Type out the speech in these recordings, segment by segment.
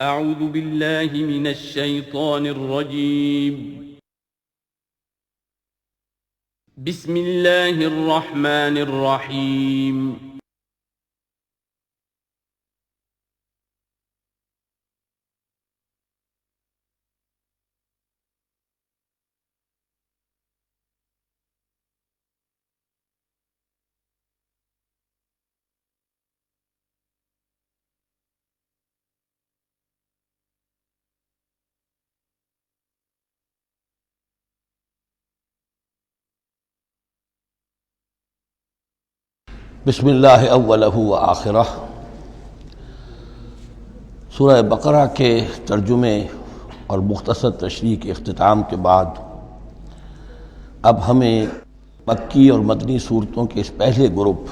اعوذ باللہ من الشیطان الرجیم بسم اللہ الرحمن الرحیم بسم اللہ اولہ و آخرہ۔ سورہ بقرہ کے ترجمے اور مختصر تشریح کے اختتام کے بعد اب ہمیں مکی اور مدنی صورتوں کے اس پہلے گروپ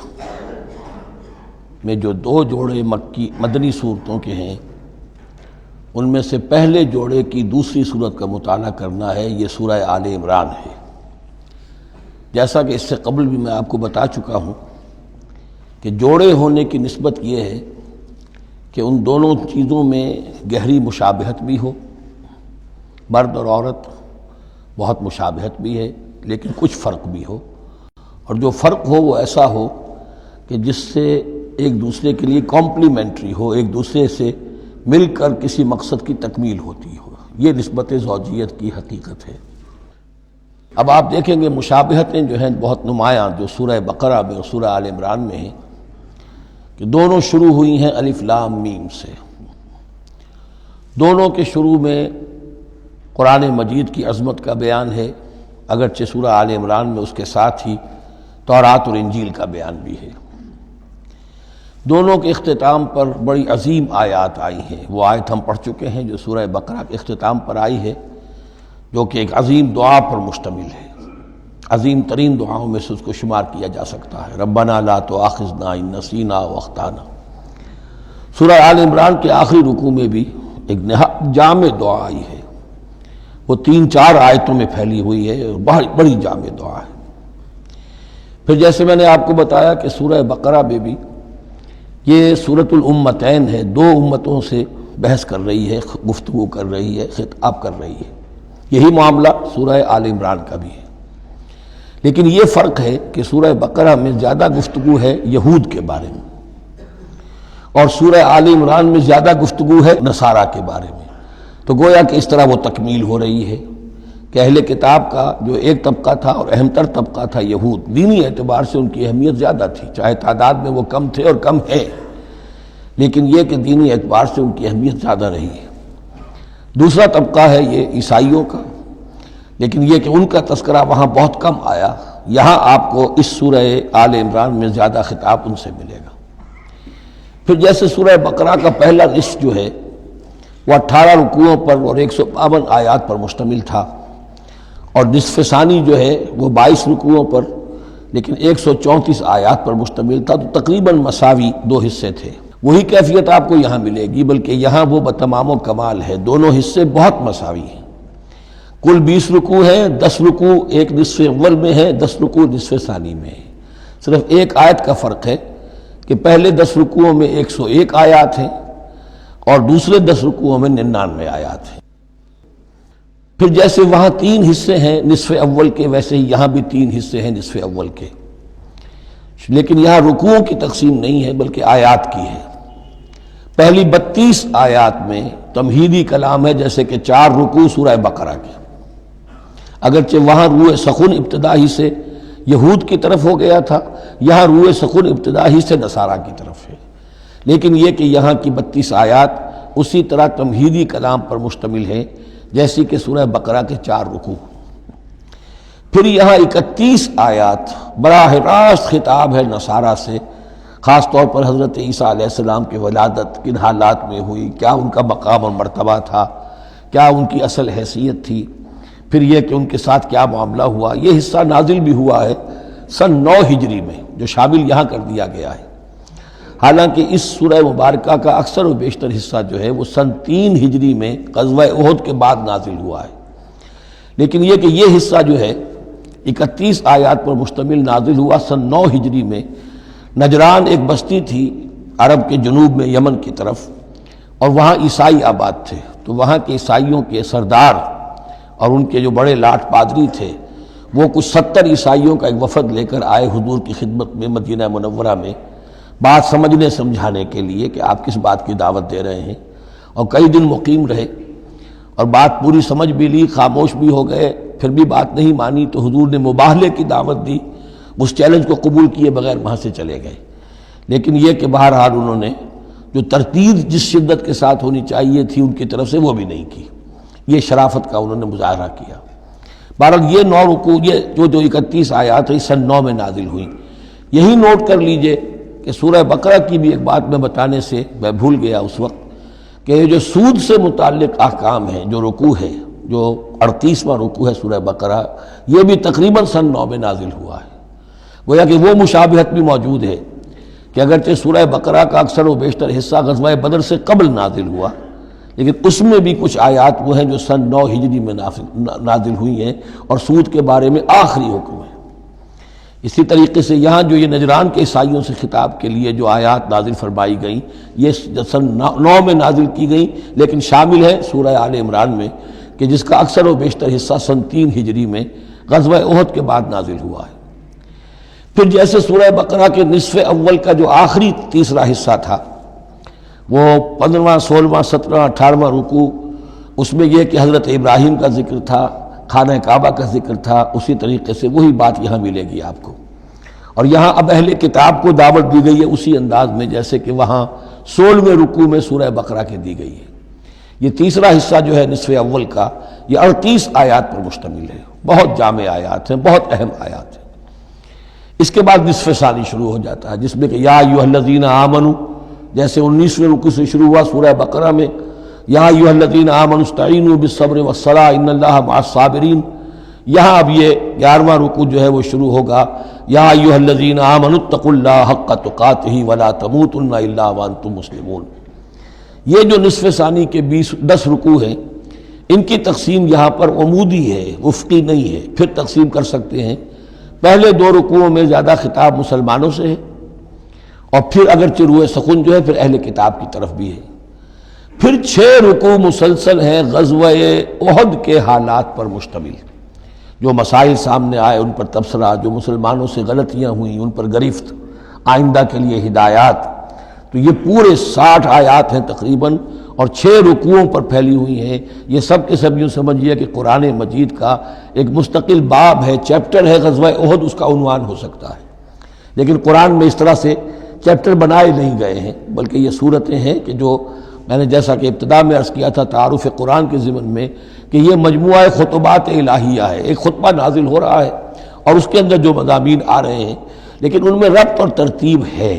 میں جو دو جوڑے مدنی صورتوں کے ہیں ان میں سے پہلے جوڑے کی دوسری صورت کا مطالعہ کرنا ہے۔ یہ سورہ آل عمران ہے۔ جیسا کہ اس سے قبل بھی میں آپ کو بتا چکا ہوں کہ جوڑے ہونے کی نسبت یہ ہے کہ ان دونوں چیزوں میں گہری مشابہت بھی ہو، مرد اور عورت بہت مشابہت بھی ہے لیکن کچھ فرق بھی ہو، اور جو فرق ہو وہ ایسا ہو کہ جس سے ایک دوسرے کے لیے کمپلیمنٹری ہو، ایک دوسرے سے مل کر کسی مقصد کی تکمیل ہوتی ہو۔ یہ نسبت زوجیت کی حقیقت ہے۔ اب آپ دیکھیں گے مشابہتیں جو ہیں بہت نمایاں جو سورہ بقرہ میں اور سورہ آل عمران میں ہیں کہ دونوں شروع ہوئی ہیں الف لام میم سے۔ دونوں کے شروع میں قرآن مجید کی عظمت کا بیان ہے، اگرچہ سورہ آل عمران میں اس کے ساتھ ہی تورات اور انجیل کا بیان بھی ہے۔ دونوں کے اختتام پر بڑی عظیم آیات آئی ہیں۔ وہ آیت ہم پڑھ چکے ہیں جو سورہ بقرہ کے اختتام پر آئی ہے، جو کہ ایک عظیم دعا پر مشتمل ہے، عظیم ترین دعاؤں میں سے اس کو شمار کیا جا سکتا ہے۔ ربنا لا تؤاخذنا ان نسینا واخطانا۔ سورہ آل عمران کے آخری رکوع میں بھی ایک نہایت جامع دعا آئی ہے، وہ 3-4 آیتوں میں پھیلی ہوئی ہے، بڑی جامع دعا ہے۔ پھر جیسے میں نے آپ کو بتایا کہ سورہ بقرہ میں بھی یہ سورۃ الامتین ہے، دو امتوں سے بحث کر رہی ہے، گفتگو کر رہی ہے، خطاب کر رہی ہے۔ یہی معاملہ سورہ آل عمران کا بھی ہے، لیکن یہ فرق ہے کہ سورہ بقرہ میں زیادہ گفتگو ہے یہود کے بارے میں، اور سورہ آل عمران میں زیادہ گفتگو ہے نصارہ کے بارے میں۔ تو گویا کہ اس طرح وہ تکمیل ہو رہی ہے کہ اہل کتاب کا جو ایک طبقہ تھا اور اہم تر طبقہ تھا یہود، دینی اعتبار سے ان کی اہمیت زیادہ تھی، چاہے تعداد میں وہ کم تھے اور کم ہے، لیکن یہ کہ دینی اعتبار سے ان کی اہمیت زیادہ رہی ہے۔ دوسرا طبقہ ہے یہ عیسائیوں کا، لیکن یہ کہ ان کا تذکرہ وہاں بہت کم آیا، یہاں آپ کو اس سورہ آل عمران میں زیادہ خطاب ان سے ملے گا۔ پھر جیسے سورہ بقرہ کا پہلا نصف جو ہے وہ 18 رکوعوں پر اور 152 آیات پر مشتمل تھا، اور نصف ثانی جو ہے وہ 22 رکوعوں پر لیکن 134 آیات پر مشتمل تھا، تو تقریباً مساوی دو حصے تھے۔ وہی کیفیت آپ کو یہاں ملے گی، بلکہ یہاں وہ بتمام و کمال ہے، دونوں حصے بہت مساوی ہیں۔ کل 20 رکوع ہیں، 10 رکوع ایک نصف اول میں ہے، 10 رکوع نصف ثانی میں ہے۔ صرف ایک آیت کا فرق ہے کہ پہلے 10 رکوعوں میں 101 آیات ہیں اور دوسرے 10 رکوعوں میں 99 آیات ہیں۔ پھر جیسے وہاں 3 حصے ہیں نصف اول کے، ویسے ہی یہاں بھی 3 حصے ہیں نصف اول کے، لیکن یہاں رکوعوں کی تقسیم نہیں ہے بلکہ آیات کی ہے۔ پہلی 32 آیات میں تمہیدی کلام ہے، جیسے کہ 4 رکوع سورہ بقرہ کے، اگرچہ وہاں روح سخن ابتدا ہی سے یہود کی طرف ہو گیا تھا، یہاں روح سخن ابتدا ہی سے نصارہ کی طرف ہے، لیکن یہ کہ یہاں کی 32 آیات اسی طرح تمہیدی کلام پر مشتمل ہے جیسی کہ سورہ بقرہ کے 4 رکوع۔ پھر یہاں 31 آیات براہ راست خطاب ہے نصارہ سے، خاص طور پر حضرت عیسیٰ علیہ السلام کی ولادت کن حالات میں ہوئی، کیا ان کا مقام اور مرتبہ تھا، کیا ان کی اصل حیثیت تھی، پھر یہ کہ ان کے ساتھ کیا معاملہ ہوا۔ یہ حصہ نازل بھی ہوا ہے سن 9 ہجری میں، جو شامل یہاں کر دیا گیا ہے، حالانکہ اس سورہ مبارکہ کا اکثر و بیشتر حصہ جو ہے وہ سن 3 ہجری میں غزوہ احد کے بعد نازل ہوا ہے، لیکن یہ کہ یہ حصہ جو ہے 31 آیات پر مشتمل نازل ہوا سن 9 ہجری میں۔ نجران ایک بستی تھی عرب کے جنوب میں یمن کی طرف، اور وہاں عیسائی آباد تھے، تو وہاں کے عیسائیوں کے سردار اور ان کے جو بڑے لاٹ پادری تھے وہ کچھ 70 عیسائیوں کا ایک وفد لے کر آئے حضور کی خدمت میں مدینہ منورہ میں، بات سمجھنے سمجھانے کے لیے کہ آپ کس بات کی دعوت دے رہے ہیں، اور کئی دن مقیم رہے اور بات پوری سمجھ بھی لی، خاموش بھی ہو گئے، پھر بھی بات نہیں مانی تو حضور نے مباہلے کی دعوت دی، اس چیلنج کو قبول کیے بغیر وہاں سے چلے گئے۔ لیکن یہ کہ بہرحال انہوں نے جو ترتیب جس شدت کے ساتھ ہونی چاہیے تھی ان کی طرف سے وہ بھی نہیں کی، یہ شرافت کا انہوں نے مظاہرہ کیا۔ بہرحال یہ 9 رکوع، یہ جو 31 آیات ہیں سن 9 میں نازل ہوئیں۔ یہی نوٹ کر لیجئے کہ سورہ بقرہ کی بھی ایک بات میں بتانے سے میں بھول گیا اس وقت، کہ یہ جو سود سے متعلق احکام ہیں، جو رکوع ہے، جو 38واں رکوع ہے سورہ بقرہ، یہ بھی تقریباً سن 9 میں نازل ہوا ہے۔ گویا کہ وہ مشابہت بھی موجود ہے کہ اگرچہ سورہ بقرہ کا اکثر و بیشتر حصہ غزوہ بدر سے قبل نازل ہوا، لیکن اس میں بھی کچھ آیات وہ ہیں جو سن 9 ہجری میں نازل ہوئی ہیں اور سود کے بارے میں آخری حکم ہے۔ اسی طریقے سے یہاں جو یہ نجران کے عیسائیوں سے خطاب کے لیے جو آیات نازل فرمائی گئیں، یہ سن 9 میں نازل کی گئیں، لیکن شامل ہے سورہ آل عمران میں، کہ جس کا اکثر و بیشتر حصہ سن 3 ہجری میں غزوہ احد کے بعد نازل ہوا ہے۔ پھر جیسے سورہ بقرہ کے نصف اول کا جو آخری تیسرا حصہ تھا، وہ 15واں، 16واں، 17واں، 18واں رکوع، اس میں یہ کہ حضرت ابراہیم کا ذکر تھا، خانہ کعبہ کا ذکر تھا، اسی طریقے سے وہی بات یہاں ملے گی آپ کو۔ اور یہاں اب اہل کتاب کو دعوت دی گئی ہے اسی انداز میں جیسے کہ وہاں 16ویں رکوع میں سورہ بقرہ کے دی گئی ہے۔ یہ تیسرا حصہ جو ہے نصف اول کا، یہ 38 آیات پر مشتمل ہے، بہت جامع آیات ہیں، بہت اہم آیات ہیں۔ اس کے بعد نصف ثانی شروع ہو جاتا ہے جس میں کہ یا ایھا الذین آمنوا، جیسے 19ویں رکوع سے شروع ہوا سورہ بقرہ میں، یا ایھا الذین آمنوا استعینوا بالصبر والصلاۃ ان اللہ مع الصابرین، یہاں اب یہ 11واں رکوع جو ہے وہ شروع ہوگا، یا ایھا الذین آمنوا اتقوا اللہ حق تقاتہ ولا تموتن الا وانتم مسلمون۔ یہ جو نصف ثانی کے 10 رکوع ہیں، ان کی تقسیم یہاں پر عمودی ہے، افقی نہیں ہے۔ پھر تقسیم کر سکتے ہیں، پہلے 2 رکوعوں میں زیادہ خطاب مسلمانوں سے ہے، اور پھر اگرچہ روئے سخن جو ہے پھر اہل کتاب کی طرف بھی ہے۔ پھر 6 رکوع مسلسل ہیں غزوہ احد کے حالات پر مشتمل، جو مسائل سامنے آئے ان پر تبصرہ، جو مسلمانوں سے غلطیاں ہوئیں ان پر گرفت، آئندہ کے لیے ہدایات۔ تو یہ پورے 60 آیات ہیں تقریباً، اور 6 رکوعوں پر پھیلی ہوئی ہیں۔ یہ سب کے سب یوں سمجھیے کہ قرآن مجید کا ایک مستقل باب ہے، چیپٹر ہے غزوہ احد، اس کا عنوان ہو سکتا ہے۔ لیکن قرآن میں اس طرح سے چیپٹر بنائے نہیں گئے ہیں، بلکہ یہ صورتیں ہیں کہ جو میں نے جیسا کہ ابتدا میں عرض کیا تھا تعارف قرآن کے ضمن میں، کہ یہ مجموعہ خطبات الہیہ ہے، ایک خطبہ نازل ہو رہا ہے اور اس کے اندر جو مضامین آ رہے ہیں، لیکن ان میں ربط اور ترتیب ہے۔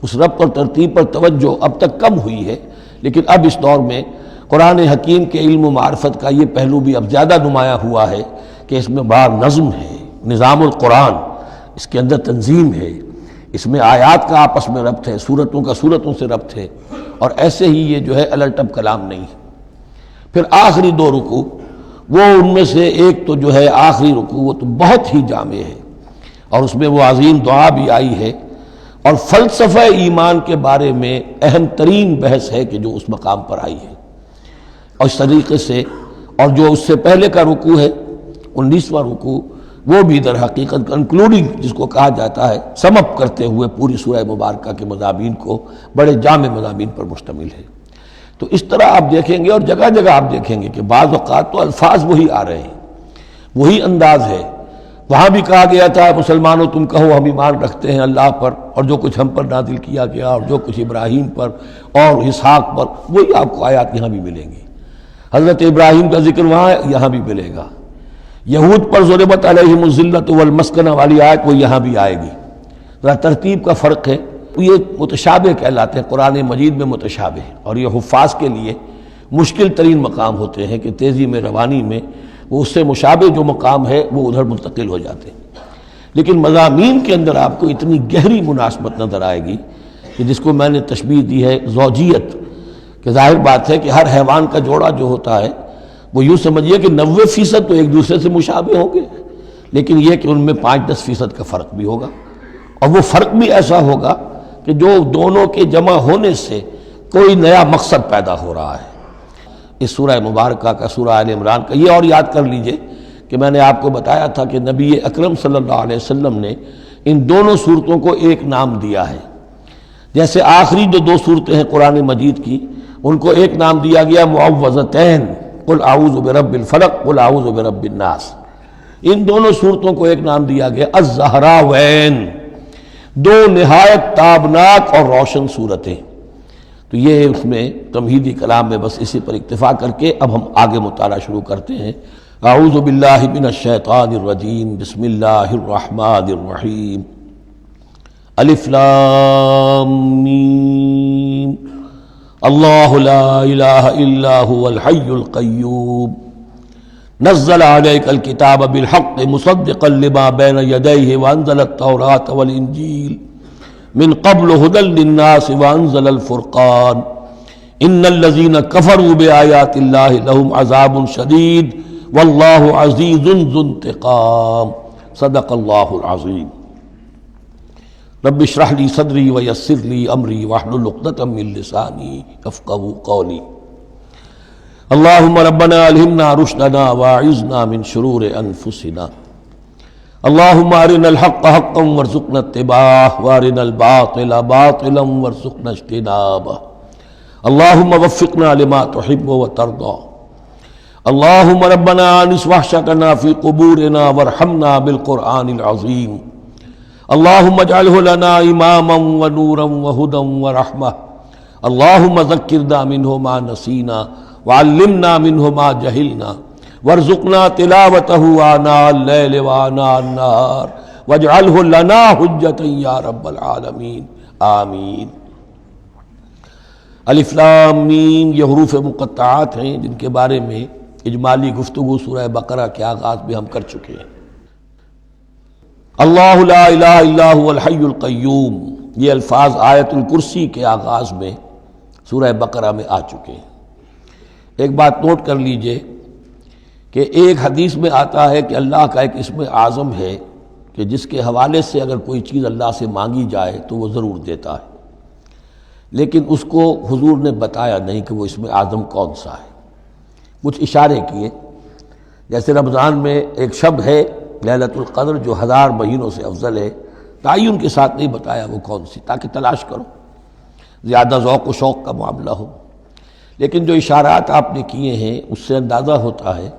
اس ربط اور ترتیب پر توجہ اب تک کم ہوئی ہے، لیکن اب اس دور میں قرآن حکیم کے علم و معرفت کا یہ پہلو بھی اب زیادہ نمایاں ہوا ہے کہ اس میں بڑا نظم ہے، نظام القرآن، اس کے اندر تنظیم ہے، اس میں آیات کا آپس میں ربط ہے، سورتوں کا سورتوں سے ربط ہے، اور ایسے ہی یہ جو ہے الٹب کلام نہیں ہے۔ پھر آخری 2 رکوع، وہ ان میں سے ایک تو جو ہے آخری رکوع وہ تو بہت ہی جامع ہے، اور اس میں وہ عظیم دعا بھی آئی ہے، اور فلسفہ ایمان کے بارے میں اہم ترین بحث ہے کہ جو اس مقام پر آئی ہے۔ اور اس طریقے سے، اور جو اس سے پہلے کا رکوع ہے 19واں رکوع، وہ بھی در حقیقت کنکلوڈنگ جس کو کہا جاتا ہے، سم اپ کرتے ہوئے پوری سورہ مبارکہ کے مضامین کو، بڑے جامع مضامین پر مشتمل ہے۔ تو اس طرح آپ دیکھیں گے، اور جگہ جگہ آپ دیکھیں گے کہ بعض اوقات تو الفاظ وہی آ رہے ہیں، وہی انداز ہے۔ وہاں بھی کہا گیا تھا مسلمانوں تم کہو ہم ایمان رکھتے ہیں اللہ پر اور جو کچھ ہم پر نازل کیا گیا اور جو کچھ ابراہیم پر اور اسحاق پر، وہی آپ کو آیات یہاں بھی ملیں گی۔ حضرت ابراہیم کا ذکر وہاں ہے، یہاں بھی ملے گا۔ یہود پر ضربت علیہم الذلۃ والمسکنہ والی آیت وہ یہاں بھی آئے گی۔ ذرا ترتیب کا فرق ہے، یہ متشابہ کہلاتے ہیں، قرآن مجید میں متشابہ، اور یہ حفاظ کے لیے مشکل ترین مقام ہوتے ہیں کہ تیزی میں روانی میں وہ اس سے مشابہ جو مقام ہے وہ ادھر منتقل ہو جاتے ہیں۔ لیکن مضامین کے اندر آپ کو اتنی گہری مناسبت نظر آئے گی کہ جس کو میں نے تشبیہ دی ہے زوجیت، کہ ظاہر بات ہے کہ ہر حیوان کا جوڑا جو ہوتا ہے وہ یوں سمجھیے کہ 90% تو ایک دوسرے سے مشابہ ہوں گے، لیکن یہ کہ ان میں 5-10% کا فرق بھی ہوگا، اور وہ فرق بھی ایسا ہوگا کہ جو دونوں کے جمع ہونے سے کوئی نیا مقصد پیدا ہو رہا ہے اس سورہ مبارکہ کا، سورہ آل عمران کا۔ یہ اور یاد کر لیجئے کہ میں نے آپ کو بتایا تھا کہ نبی اکرم صلی اللہ علیہ وسلم نے ان دونوں صورتوں کو ایک نام دیا ہے۔ جیسے آخری جو دو صورتیں ہیں قرآن مجید کی، ان کو ایک نام دیا گیا معوذتین، قل اعوذ برب الفلق قل اعوذ برب الناس۔ ان دونوں صورتوں کو ایک نام دیا گیا الزہراوین، دو نہایت تابناک اور روشن صورتیں۔ تو یہ اس میں تمہیدی کلام میں بس اسی پر اکتفا کر کے اب ہم آگے مطالعہ شروع کرتے ہیں۔ اعوذ باللہ من الشیطان الرجیم، بسم اللہ الرحمن الرحیم۔ الف لام میم، اللہ لا الہ الا هو الحی القیوم، نزل علیک الکتاب بالحق مصدقا لما بین یدیہ وانزل التوراۃ والانجیل من قبل هدى للناس وانزل الفرقان ان الذين كفروا بآيات الله لهم عذاب شديد والله عزيز ذو انتقام صدق الله العظيم۔ رب اشرح لي صدري ويسر لي امري واحلل عقدة من لساني يفقهوا قولي۔ اللهم ربنا الهمنا رشدنا واعذنا من شرور انفسنا، اللهم ارنا الحق حقا وارزقنا اتباعه وارنا الباطل باطلا وارزقنا اجتنابه، اللهم وفقنا لما تحب وترضى، اللهم ربنا انس وحشتنا في قبورنا وارحمنا بالقرآن العظيم، اللهم اجعله لنا اماما ونورا وهدى ورحمة، اللهم ذكرنا منه ما نسينا وعلمنا منه ما جهلنا وارزقنا تلاوته آناء الليل وآناء النهار واجعله لنا حجة یا رب العالمین آمین۔ الف لام میم یہ حروف مقطعات ہیں جن کے بارے میں اجمالی گفتگو سورہ بقرہ کے آغاز میں ہم کر چکے ہیں۔ اللہ لا الہ الا هو الحی القیوم، یہ الفاظ آیت الکرسی کے آغاز میں سورہ بقرہ میں آ چکے ہیں۔ ایک بات نوٹ کر لیجئے کہ ایک حدیث میں آتا ہے کہ اللہ کا ایک اسم اعظم ہے کہ جس کے حوالے سے اگر کوئی چیز اللہ سے مانگی جائے تو وہ ضرور دیتا ہے، لیکن اس کو حضور نے بتایا نہیں کہ وہ اسم اعظم کون سا ہے۔ کچھ اشارے کیے، جیسے رمضان میں ایک شب ہے لیلۃ القدر جو 1000 مہینوں سے افضل ہے، تعین کے ساتھ نہیں بتایا وہ کون سی، تاکہ تلاش کرو، زیادہ ذوق و شوق کا معاملہ ہو۔ لیکن جو اشارات آپ نے کیے ہیں اس سے اندازہ ہوتا ہے،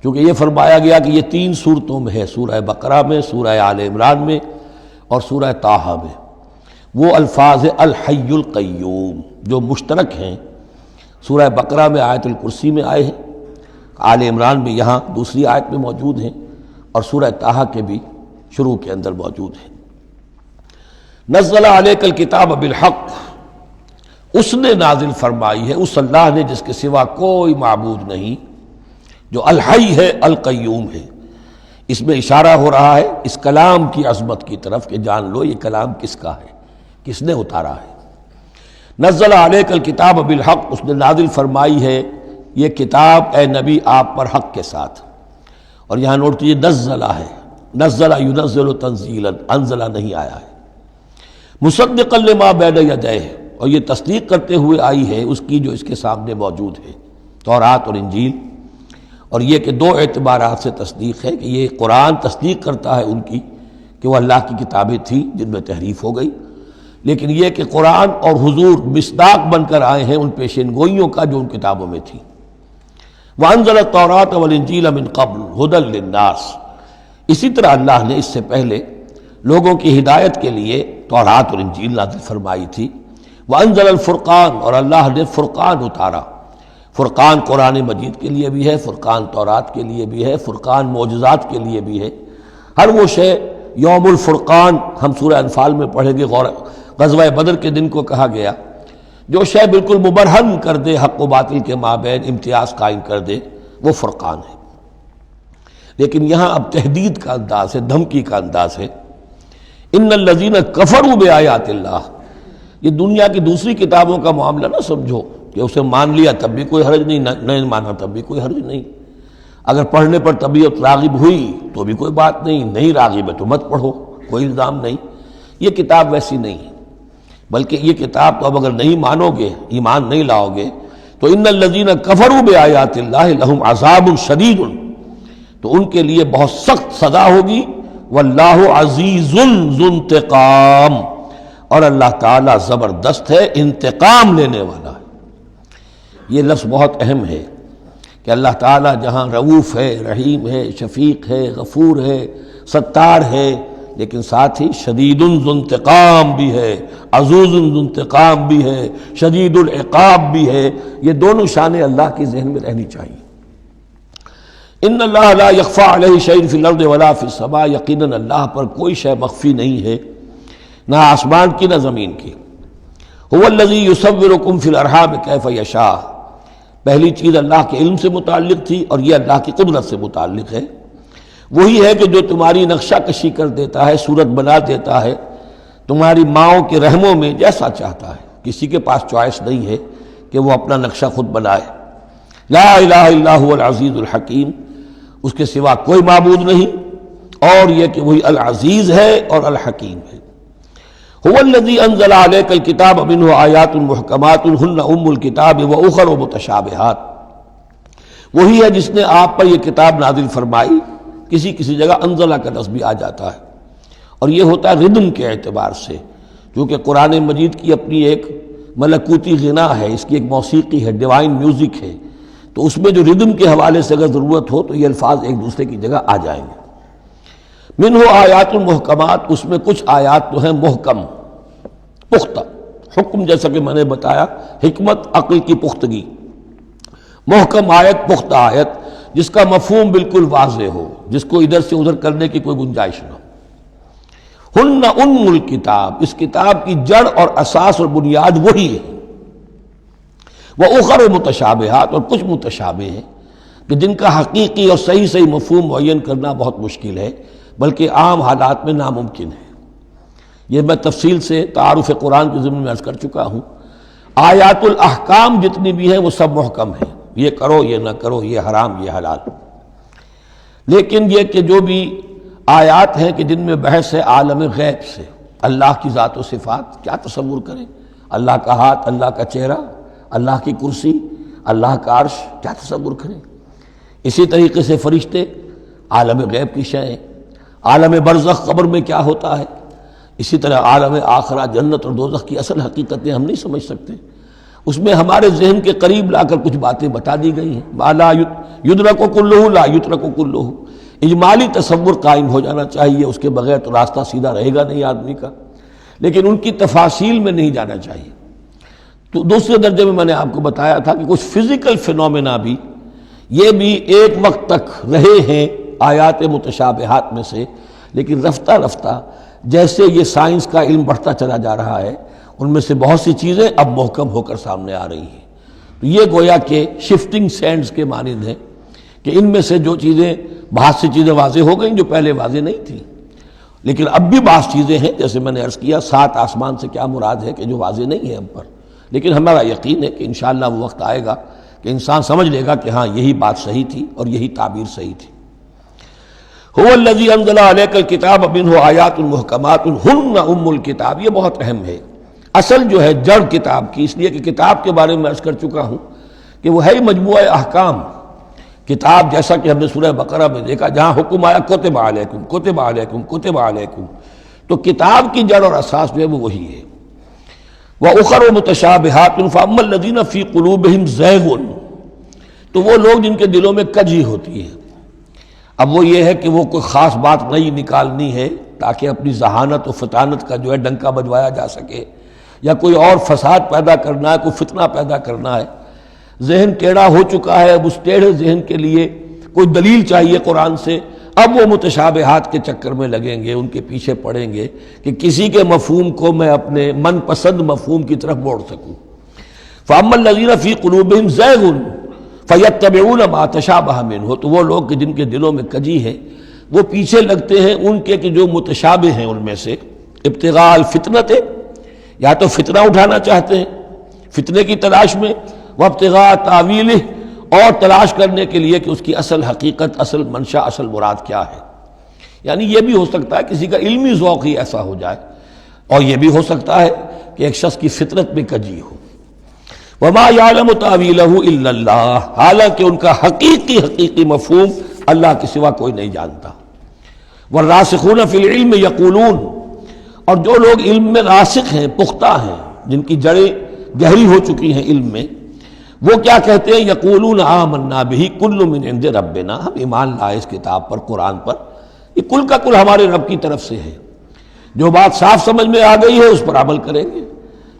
چونکہ یہ فرمایا گیا کہ یہ 3 صورتوں میں ہے، سورہ بقرہ میں، سورہ آل عمران میں اور سورہ طٰہٰ میں، وہ الفاظ الحی القیوم جو مشترک ہیں، سورہ بقرہ میں آیت الکرسی میں آئے ہیں، آل عمران میں یہاں دوسری آیت میں موجود ہیں، اور سورہ طٰہٰ کے بھی شروع کے اندر موجود ہیں۔ نزل علیک الکتاب بالحق، اس نے نازل فرمائی ہے، اس اللہ نے جس کے سوا کوئی معبود نہیں، جو الحی ہے القیوم ہے۔ اس میں اشارہ ہو رہا ہے اس کلام کی عظمت کی طرف کہ جان لو یہ کلام کس کا ہے، کس نے اتارا ہے۔ نزل علیک الکتاب بالحق، اس نے نازل فرمائی ہے یہ کتاب اے نبی آپ پر حق کے ساتھ، اور یہاں نوٹ کیجیے نزلہ ہے، نزلہ ینزل تنزیلا، انزلہ نہیں آیا ہے، مصدقا لما بین یدیہ، اور یہ تصدیق کرتے ہوئے آئی ہے اس کی جو اس کے سامنے موجود ہے، تورات اور انجیل۔ اور یہ کہ 2 اعتبارات سے تصدیق ہے کہ یہ قرآن تصدیق کرتا ہے ان کی کہ وہ اللہ کی کتابیں تھیں جن میں تحریف ہو گئی، لیکن یہ کہ قرآن اور حضور مصداق بن کر آئے ہیں ان پیشین گوئیوں کا جو ان کتابوں میں تھی۔ وَأَنزَلَ التَّوْرَاةَ وَالْإِنجِيلَ مِن قَبْلُ هُدًى لِلنَّاسِ، اسی طرح اللہ نے اس سے پہلے لوگوں کی ہدایت کے لیے تورات اور انجیل نازل فرمائی تھی۔ وَأَنزَلَ الْفُرْقَانَ، اور اللہ نے فرقان اتارا۔ فرقان قرآن مجید کے لیے بھی ہے، فرقان تورات کے لیے بھی ہے، فرقان معجزات کے لیے بھی ہے۔ ہر وہ شے یوم الفرقان ہم سورہ انفال میں پڑھیں گے، غزوہ بدر کے دن کو کہا گیا، جو شے بالکل مبرہن کر دے، حق و باطل کے مابین امتیاز قائم کر دے، وہ فرقان ہے۔ لیکن یہاں اب تہدید کا انداز ہے، دھمکی کا انداز ہے۔ ان الذین کفروا بآیات اللہ، یہ دنیا کی دوسری کتابوں کا معاملہ نہ سمجھو کہ اسے مان لیا تب بھی کوئی حرج نہیں، نہیں مانا تب بھی کوئی حرج نہیں، اگر پڑھنے پر طبیعت راغب ہوئی تو بھی کوئی بات نہیں، نہیں راغب ہے تو مت پڑھو، کوئی الزام نہیں۔ یہ کتاب ویسی نہیں ہے، بلکہ یہ کتاب تو اب اگر نہیں مانو گے، ایمان نہیں لاؤ گے، تو ان الذین کفروا بآیات اللہ لہم عذاب شدید، تو ان کے لیے بہت سخت سزا ہوگی، واللہ عزیز ذو انتقام، اور اللہ تعالیٰ زبردست ہے، انتقام لینے والا ہے۔ یہ لفظ بہت اہم ہے کہ اللہ تعالیٰ جہاں رؤوف ہے، رحیم ہے، شفیق ہے، غفور ہے، ستار ہے، لیکن ساتھ ہی شدید ذو انتقام بھی ہے، عزوز ذو انتقام بھی ہے، شدید العقاب بھی ہے۔ یہ دونوں شانیں اللہ کی ذہن میں رہنی چاہیے۔ ان اللہ لا یخفی علیہ شیء فی الارض ولا فی السماء، یقیناً اللہ پر کوئی شے مخفی نہیں ہے، نہ آسمان کی نہ زمین کی۔ هو الذی یصورکم فی الارحام کیف یشاء، پہلی چیز اللہ کے علم سے متعلق تھی، اور یہ اللہ کی قدرت سے متعلق ہے۔ وہی ہے کہ جو تمہاری نقشہ کشی کر دیتا ہے، صورت بنا دیتا ہے تمہاری ماؤں کے رحموں میں جیسا چاہتا ہے۔ کسی کے پاس چوائس نہیں ہے کہ وہ اپنا نقشہ خود بنائے۔ لا الہ الا هو العزیز الحکیم، اس کے سوا کوئی معبود نہیں، اور یہ کہ وہی العزیز ہے اور الحکیم ہے۔ هو الذی انزل علیک الکتاب منہ آیات محکمات ہن ام الکتاب واخر متشابہات، وہی ہے جس نے آپ پر یہ کتاب نازل فرمائی۔ کسی کسی جگہ انزلہ کا لفظ بھی آ جاتا ہے، اور یہ ہوتا ہے ردم کے اعتبار سے، کیونکہ قرآن مجید کی اپنی ایک ملکوتی غنا ہے، اس کی ایک موسیقی ہے، ڈیوائن میوزک ہے، تو اس میں جو ردم کے حوالے سے اگر ضرورت ہو تو یہ الفاظ ایک دوسرے کی جگہ آ جائیں گے۔ منہ آیات المحکمات، اس میں کچھ آیات تو ہیں محکم، پختہ، حکم جیسا کہ میں نے بتایا، حکمت عقل کی پختگی، محکم آیت، پختہ آیت جس کا مفہوم بالکل واضح ہو، جس کو ادھر سے ادھر کرنے کی کوئی گنجائش نہ ہو۔ ہن ام الکتاب، اس کتاب کی جڑ اور اساس اور بنیاد وہی ہے۔ وَأُخَرُ متشابہات، اور کچھ متشابہ ہیں کہ جن کا حقیقی اور صحیح مفہوم معین کرنا بہت مشکل ہے، بلکہ عام حالات میں ناممکن ہے۔ یہ میں تفصیل سے تعارف قرآن کے ضمن میں عرض کر چکا ہوں۔ آیات الاحکام جتنی بھی ہیں وہ سب محکم ہیں، یہ کرو یہ نہ کرو، یہ حرام یہ حلال۔ لیکن یہ کہ جو بھی آیات ہیں کہ جن میں بحث ہے عالم غیب سے، اللہ کی ذات و صفات، کیا تصور کریں؟ اللہ کا ہاتھ، اللہ کا چہرہ، اللہ کی کرسی، اللہ کا عرش، کیا تصور کریں؟ اسی طریقے سے فرشتے، عالم غیب کی شیئیں، عالم برزخ قبر میں کیا ہوتا ہے، اسی طرح عالم آخرہ جنت اور دوزخ کی اصل حقیقتیں ہم نہیں سمجھ سکتے، اس میں ہمارے ذہن کے قریب لا کر کچھ باتیں بتا دی گئی ہیں۔ ما لا یدرک کلہ لا یترک کلہ، اجمالی تصور قائم ہو جانا چاہیے، اس کے بغیر تو راستہ سیدھا رہے گا نہیں آدمی کا، لیکن ان کی تفاصیل میں نہیں جانا چاہیے۔ تو دوسرے درجے میں نے آپ کو بتایا تھا کہ کچھ فزیکل فینومینا بھی، یہ بھی ایک وقت تک رہے ہیں آیات متشابہات میں سے، لیکن رفتہ رفتہ جیسے یہ سائنس کا علم بڑھتا چلا جا رہا ہے، ان میں سے بہت سی چیزیں اب محکم ہو کر سامنے آ رہی ہیں۔ تو یہ گویا کہ شفٹنگ سینڈز کے مانند ہے کہ ان میں سے جو چیزیں، بہت سی چیزیں واضح ہو گئیں جو پہلے واضح نہیں تھیں، لیکن اب بھی بعض چیزیں ہیں، جیسے میں نے عرض کیا 7 آسمان سے کیا مراد ہے کہ جو واضح نہیں ہے ہم پر، لیکن ہمارا یقین ہے کہ انشاءاللہ وہ وقت آئے گا کہ انسان سمجھ لے گا کہ ہاں یہی بات صحیح تھی اور یہی تعبیر صحیح تھی۔ هو الذی انزل علیک الکتاب منہ آیات محکمات ہن ام الکتاب، یہ بہت اہم ہے، اصل جو ہے جڑ کتاب کی، اس لیے کہ کتاب کے بارے میں عرض کر چکا ہوں کہ وہ ہے مجموعہ احکام۔ کتاب جیسا کہ ہم نے سورہ بقرہ میں دیکھا، جہاں حکم آیا کتب علیکم کتب علیکم کتب علیکم، تو کتاب کی جڑ اور اساس جو ہے وہ وہی ہے۔ وَأُخَرُ مُتَشَابِهَاتٌ فَأَمَّا الَّذِينَ فِي قُلُوبِهِمْ زَيْغٌ، تو وہ لوگ جن کے دلوں میں کجی ہوتی ہے، اب وہ یہ ہے کہ وہ کوئی خاص بات نئی نکالنی ہے تاکہ اپنی ذہانت و فطانت کا جو ہے ڈنکا بجوایا جا سکے، یا کوئی اور فساد پیدا کرنا ہے، کوئی فتنہ پیدا کرنا ہے، ذہن ٹیڑھا ہو چکا ہے، اب اس ٹیڑھے ذہن کے لیے کوئی دلیل چاہیے قرآن سے، اب وہ متشابہات کے چکر میں لگیں گے، ان کے پیچھے پڑیں گے کہ کسی کے مفہوم کو میں اپنے من پسند مفہوم کی طرف موڑ سکوں۔ فَأَمَّا الَّذِينَ فِي قُلُوبِهِمْ زَيْغٌ فَيَتَّبِعُونَ مَا تَشَابَهَ مِنْهُ، تو وہ لوگ کہ جن کے دلوں میں کجی ہے وہ پیچھے لگتے ہیں ان کے کہ جو متشابہ ہیں ان میں سے، ابتغاء الفتنۃ، یا تو فتنہ اٹھانا چاہتے ہیں فتنے کی تلاش میں، وابتغاء تاویلہ، اور تلاش کرنے کے لیے کہ اس کی اصل حقیقت، اصل منشا، اصل مراد کیا ہے۔ یعنی یہ بھی ہو سکتا ہے کسی کا علمی ذوق ہی ایسا ہو جائے اور یہ بھی ہو سکتا ہے کہ ایک شخص کی فطرت میں کجی ہو۔ وما یعلم تاویلہ الا اللہ، حالانکہ ان کا حقیقی مفہوم اللہ کے سوا کوئی نہیں جانتا۔ والراسخون فی العلم یقولون، اور جو لوگ علم میں راسخ ہیں، پختہ ہیں، جن کی جڑیں گہری ہو چکی ہیں علم میں، وہ کیا کہتے ہیں؟ یقولون آمنا بہ کل من عند ربنا، ہم ایمان لائے اس کتاب پر، قرآن پر، یہ کل کا کل ہمارے رب کی طرف سے ہے۔ جو بات صاف سمجھ میں آ گئی ہے اس پر عمل کریں گے،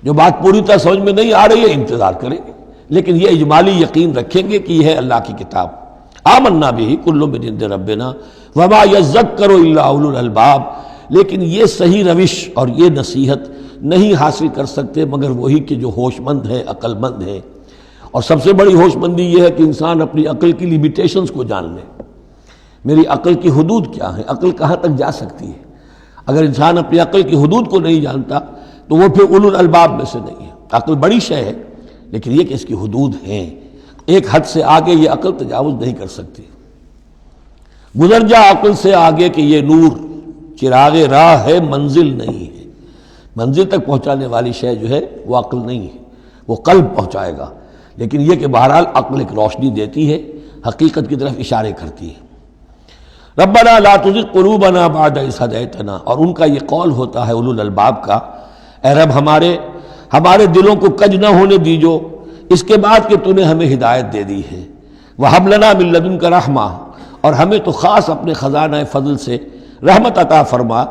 جو بات پوری طرح سمجھ میں نہیں آ رہی ہے انتظار کریں گے، لیکن یہ اجمالی یقین رکھیں گے کہ یہ ہے اللہ کی کتاب۔ آمنا بہ کل من عند ربنا وما یذکر الا اولو الالباب، لیکن یہ صحیح روش اور یہ نصیحت نہیں حاصل کر سکتے مگر وہی کہ جو ہوش مند ہے، عقل مند ہے۔ اور سب سے بڑی ہوش مندی یہ ہے کہ انسان اپنی عقل کی لیمیٹیشنز کو جان لے، میری عقل کی حدود کیا ہیں، عقل کہاں تک جا سکتی ہے۔ اگر انسان اپنی عقل کی حدود کو نہیں جانتا تو وہ پھر اولو الالباب میں سے نہیں ہے۔ عقل بڑی شے ہے لیکن یہ کہ اس کی حدود ہیں، ایک حد سے آگے یہ عقل تجاوز نہیں کر سکتی۔ گزر جا عقل سے آگے کہ یہ نور چراغ راہ ہے، منزل نہیں ہے۔ منزل تک پہنچانے والی شے جو ہے وہ عقل نہیں ہے، وہ قلب پہنچائے گا، لیکن یہ کہ بہرحال عقل ایک روشنی دیتی ہے، حقیقت کی طرف اشارے کرتی ہے۔ ربنا لا تزغ قلوبنا بعد اذ ہدیتنا، اور ان کا یہ قول ہوتا ہے اولو الالباب کا، اے رب ہمارے دلوں کو کج نہ ہونے دیجو اس کے بعد کہ تو نے ہمیں ہدایت دے دی ہے۔ وہب لنا من لدنک رحمہ، اور ہمیں تو خاص اپنے خزانہ فضل سے رحمت عطا فرما،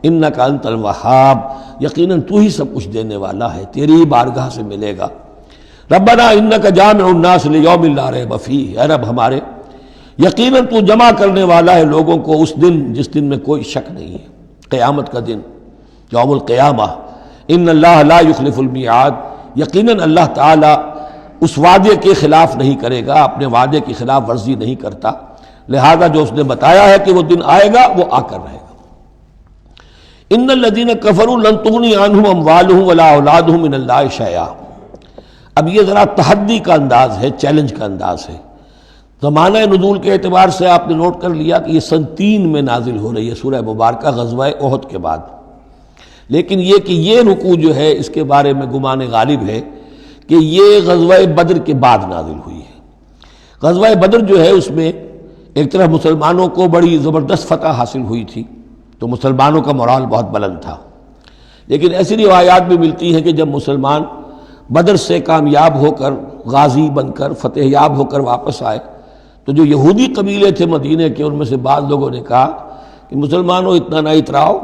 انک انت الوہاب، یقیناً تو ہی سب کچھ دینے والا ہے، تیری ہی بارگاہ سے ملے گا۔ ربنا انک جامع الناس لیوم لا ریب فیہ، اے رب ہمارے یقیناً تو جمع کرنے والا ہے لوگوں کو اس دن جس دن میں کوئی شک نہیں ہے، قیامت کا دن، یوم القیامہ۔ ان اللہ لا یخلف المیعاد، یقیناً اللہ تعالی اس وعدے کے خلاف نہیں کرے گا، اپنے وعدے کی خلاف ورزی نہیں کرتا، لہذا جو اس نے بتایا ہے کہ وہ دن آئے گا وہ آ کر رہے گا۔ ان الذین کفروا لن تغنی عنہم اموالہم ولا اولادہم من اللہ شیئا، اب یہ ذرا تحدی کا انداز ہے، چیلنج کا انداز ہے۔ زمانہ نزول کے اعتبار سے آپ نے نوٹ کر لیا کہ یہ سن 3 میں نازل ہو رہی ہے، سورہ مبارکہ غزوہ احد کے بعد، لیکن یہ کہ یہ رکوع جو ہے اس کے بارے میں گمان غالب ہے کہ یہ غزوہ بدر کے بعد نازل ہوئی ہے۔ غزوہ بدر جو ہے اس میں ایک طرف مسلمانوں کو بڑی زبردست فتح حاصل ہوئی تھی تو مسلمانوں کا مورال بہت بلند تھا، لیکن ایسی روایات بھی ملتی ہیں کہ جب مسلمان بدر سے کامیاب ہو کر، غازی بن کر، فتح یاب ہو کر واپس آئے تو جو یہودی قبیلے تھے مدینے کے، ان میں سے بعض لوگوں نے کہا کہ مسلمانوں اتنا نہ اتراؤ،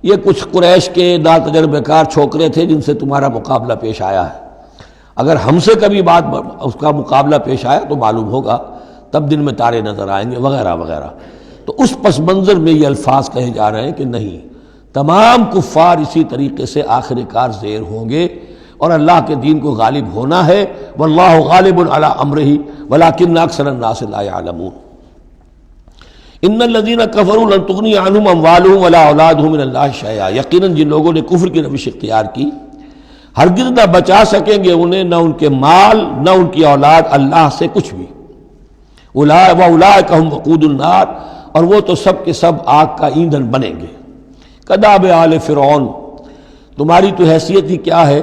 یہ کچھ قریش کے ناتجربہ کار چھوکرے تھے جن سے تمہارا مقابلہ پیش آیا ہے، اگر ہم سے کبھی بات اس کا مقابلہ پیش آیا تو معلوم ہوگا، تب دن میں تارے نظر آئیں گے وغیرہ وغیرہ۔ تو اس پس منظر میں یہ الفاظ کہے جا رہے ہیں کہ نہیں، تمام کفار اسی طریقے سے آخر کار زیر ہوں گے اور اللہ کے دین کو غالب ہونا ہے، واللہ غالب علی امرہ ولکن اکثر الناس لا یعلمون۔ ان الذین کفروا لن تغنی عنہم اموالہم ولا اولادہم من اللہ شیئا، یقیناً جن لوگوں نے کفر کی روش اختیار کی ہرگز نہ بچا سکیں گے انہیں، نہ ان کے مال نہ ان کی اولاد اللہ سے کچھ بھی۔ وَأُولَٰئِكَ هُمْ وَقُودُ النَّارِ، اور وہ تو سب کے سب آگ کا ایندھن بنیں گے۔ کداب آل فرعون، تمہاری تو حیثیت ہی کیا ہے،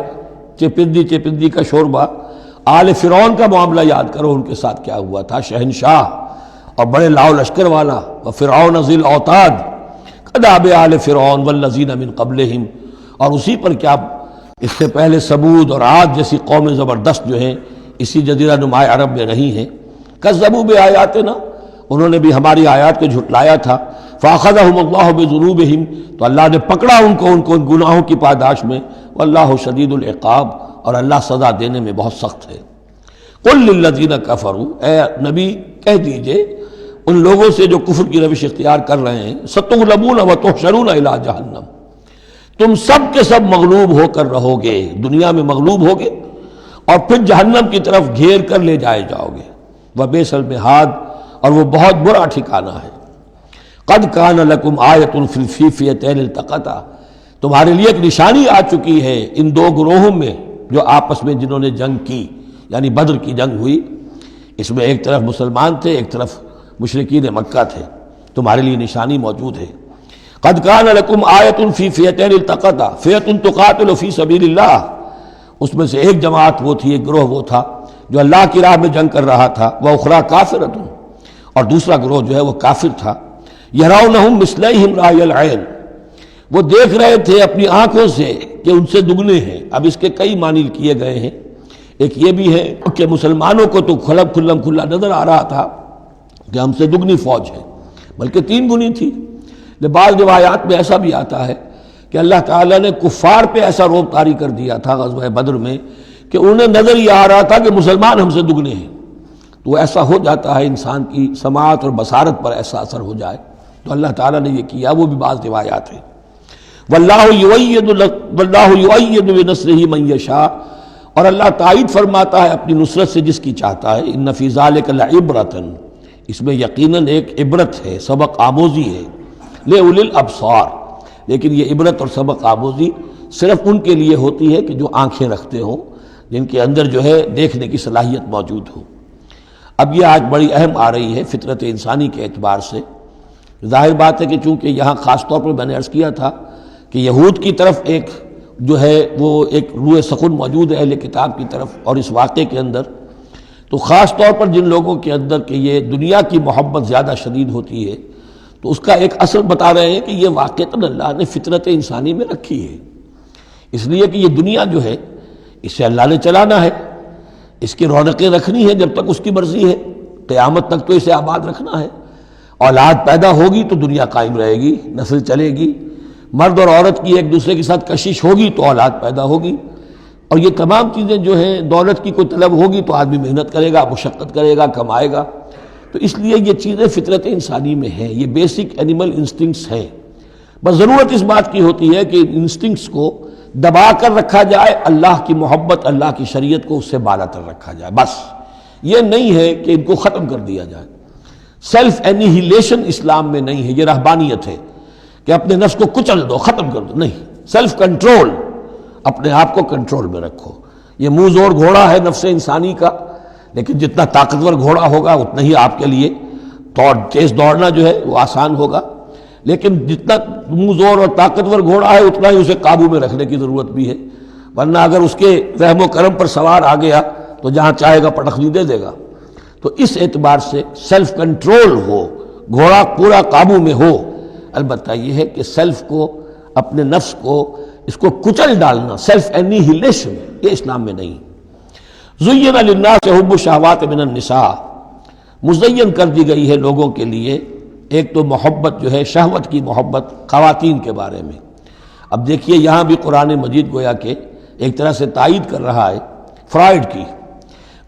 چپندی کا شوربہ۔ آل فرعون کا معاملہ یاد کرو، ان کے ساتھ کیا ہوا تھا، شہنشاہ اور بڑے لاؤ لشکر والا، وفرعون ذی الاوتاد، کداب آل فرعون والذین من قبلہم، اور اسی پر کیا اس سے پہلے ثمود اور عاد جیسی قومیں زبردست جو ہیں اسی جزیرہ نما عرب میں رہی ہیں، کذبوا بآیاتنا، انہوں نے بھی ہماری آیات کو جھٹلایا تھا، فاخذہم اللہ بذنوبہم، تو اللہ نے پکڑا ان کو ان گناہوں کی پاداش میں، واللہ شدید العقاب، اور اللہ سزا دینے میں بہت سخت ہے۔ قل للذین کفروا، اے نبی کہہ دیجئے ان لوگوں سے جو کفر کی روش اختیار کر رہے ہیں، ستغلبون وتحشرون الی جہنم، تم سب کے سب مغلوب ہو کر رہو گے، دنیا میں مغلوب ہوگے اور پھر جہنم کی طرف گھیر کر لے جائے جاؤ گے، وبئس المہاد، اور وہ بہت برا ٹھکانہ ہے۔ قد کان لکم آیۃ فی فئتین التقطا، تمہارے لیے ایک نشانی آ چکی ہے ان دو گروہوں میں جو آپس میں جنہوں نے جنگ کی، یعنی بدر کی جنگ ہوئی، اس میں ایک طرف مسلمان تھے ایک طرف مشرکین مکہ تھے، تمہارے لیے نشانی موجود ہے۔ قد کان لکم آیۃ فی فئتین التقطا فئۃ تقاتل فی سبیل اللہ، اس میں سے ایک جماعت وہ تھی، ایک گروہ وہ تھا جو اللہ کی راہ میں جنگ کر رہا تھا، واخری کافرۃ، اور دوسرا گروہ جو ہے وہ کافر تھا، یرونہم مثلیہم رأی العین، وہ دیکھ رہے تھے اپنی آنکھوں سے کہ ان سے دگنے ہیں۔ اب اس کے کئی معنی کیے گئے ہیں، ایک یہ بھی ہے کہ مسلمانوں کو تو کھلم کھلا نظر آ رہا تھا کہ ہم سے دگنی فوج ہے، بلکہ 3 گنی تھی۔ بعض روایات میں ایسا بھی آتا ہے کہ اللہ تعالیٰ نے کفار پہ ایسا روب طاری کر دیا تھا غزوہ بدر میں کہ انہیں نظر یہ آ رہا تھا کہ مسلمان ہم سے دگنے ہیں۔ تو ایسا ہو جاتا ہے، انسان کی سماعت اور بصارت پر ایسا اثر ہو جائے، تو اللہ تعالیٰ نے یہ کیا، وہ بھی بعض روایات ہیں۔ واللہ یؤید بنصرہ من یشاء، اور اللہ تائید فرماتا ہے اپنی نصرت سے جس کی چاہتا ہے۔ ان فی ذلک لعبرۃ، اس میں یقیناً ایک عبرت ہے، سبق آموزی ہے، لأولی الابصار، لیکن یہ عبرت اور سبق آموزی صرف ان کے لیے ہوتی ہے کہ جو آنکھیں رکھتے ہوں، جن کے اندر جو ہے دیکھنے کی صلاحیت موجود ہو۔ اب یہ آج بڑی اہم آ رہی ہے فطرت انسانی کے اعتبار سے۔ ظاہر بات ہے کہ چونکہ یہاں خاص طور پر میں نے عرض کیا تھا کہ یہود کی طرف ایک جو ہے وہ ایک روح سخن موجود ہے اہل کتاب کی طرف، اور اس واقعے کے اندر تو خاص طور پر جن لوگوں کے اندر کہ یہ دنیا کی محبت زیادہ شدید ہوتی ہے، تو اس کا ایک اثر بتا رہے ہیں کہ یہ واقعتاً اللہ نے فطرت انسانی میں رکھی ہے، اس لیے کہ یہ دنیا جو ہے اسے اللہ نے چلانا ہے، اس کی رونقیں رکھنی ہے جب تک اس کی مرضی ہے، قیامت تک تو اسے آباد رکھنا ہے۔ اولاد پیدا ہوگی تو دنیا قائم رہے گی، نسل چلے گی، مرد اور عورت کی ایک دوسرے کے ساتھ کشش ہوگی تو اولاد پیدا ہوگی، اور یہ تمام چیزیں جو ہیں، دولت کی کوئی طلب ہوگی تو آدمی محنت کرے گا، مشقت کرے گا، کمائے گا۔ تو اس لیے یہ چیزیں فطرت انسانی میں ہیں، یہ بیسک اینیمل انسٹنکٹس ہیں۔ بس ضرورت اس بات کی ہوتی ہے کہ ان انسٹنکٹس کو دبا کر رکھا جائے، اللہ کی محبت، اللہ کی شریعت کو اس سے بالا تر رکھا جائے، بس یہ نہیں ہے کہ ان کو ختم کر دیا جائے۔ سیلف اینیہیلیشن اسلام میں نہیں ہے، یہ رہبانیت ہے کہ اپنے نفس کو کچل دو، ختم کر دو، نہیں، سیلف کنٹرول، اپنے آپ کو کنٹرول میں رکھو۔ یہ منہ زور گھوڑا ہے نفس انسانی کا، لیکن جتنا طاقتور گھوڑا ہوگا اتنا ہی آپ کے لیے تیز دوڑنا جو ہے وہ آسان ہوگا، لیکن جتنا منہ زور اور طاقتور گھوڑا ہے اتنا ہی اسے قابو میں رکھنے کی ضرورت بھی ہے، ورنہ اگر اس کے رحم و کرم پر سوار آ گیا تو جہاں چاہے گا پٹخنی دے دے گا۔ تو اس اعتبار سے سیلف کنٹرول ہو، گھوڑا پورا قابو میں ہو۔ البتہ یہ ہے کہ سیلف کو، اپنے نفس کو، اس کو کچل ڈالنا، سیلف اینیہیلیشن، یہ اسلام میں نہیں۔ زین للناس حب الشہوات من النساء، مزین کر دی گئی ہے لوگوں کے لیے ایک تو محبت جو ہے، شہوت کی محبت خواتین کے بارے میں۔ اب دیکھیے یہاں بھی قرآن مجید گویا کہ ایک طرح سے تائید کر رہا ہے فرائڈ کی۔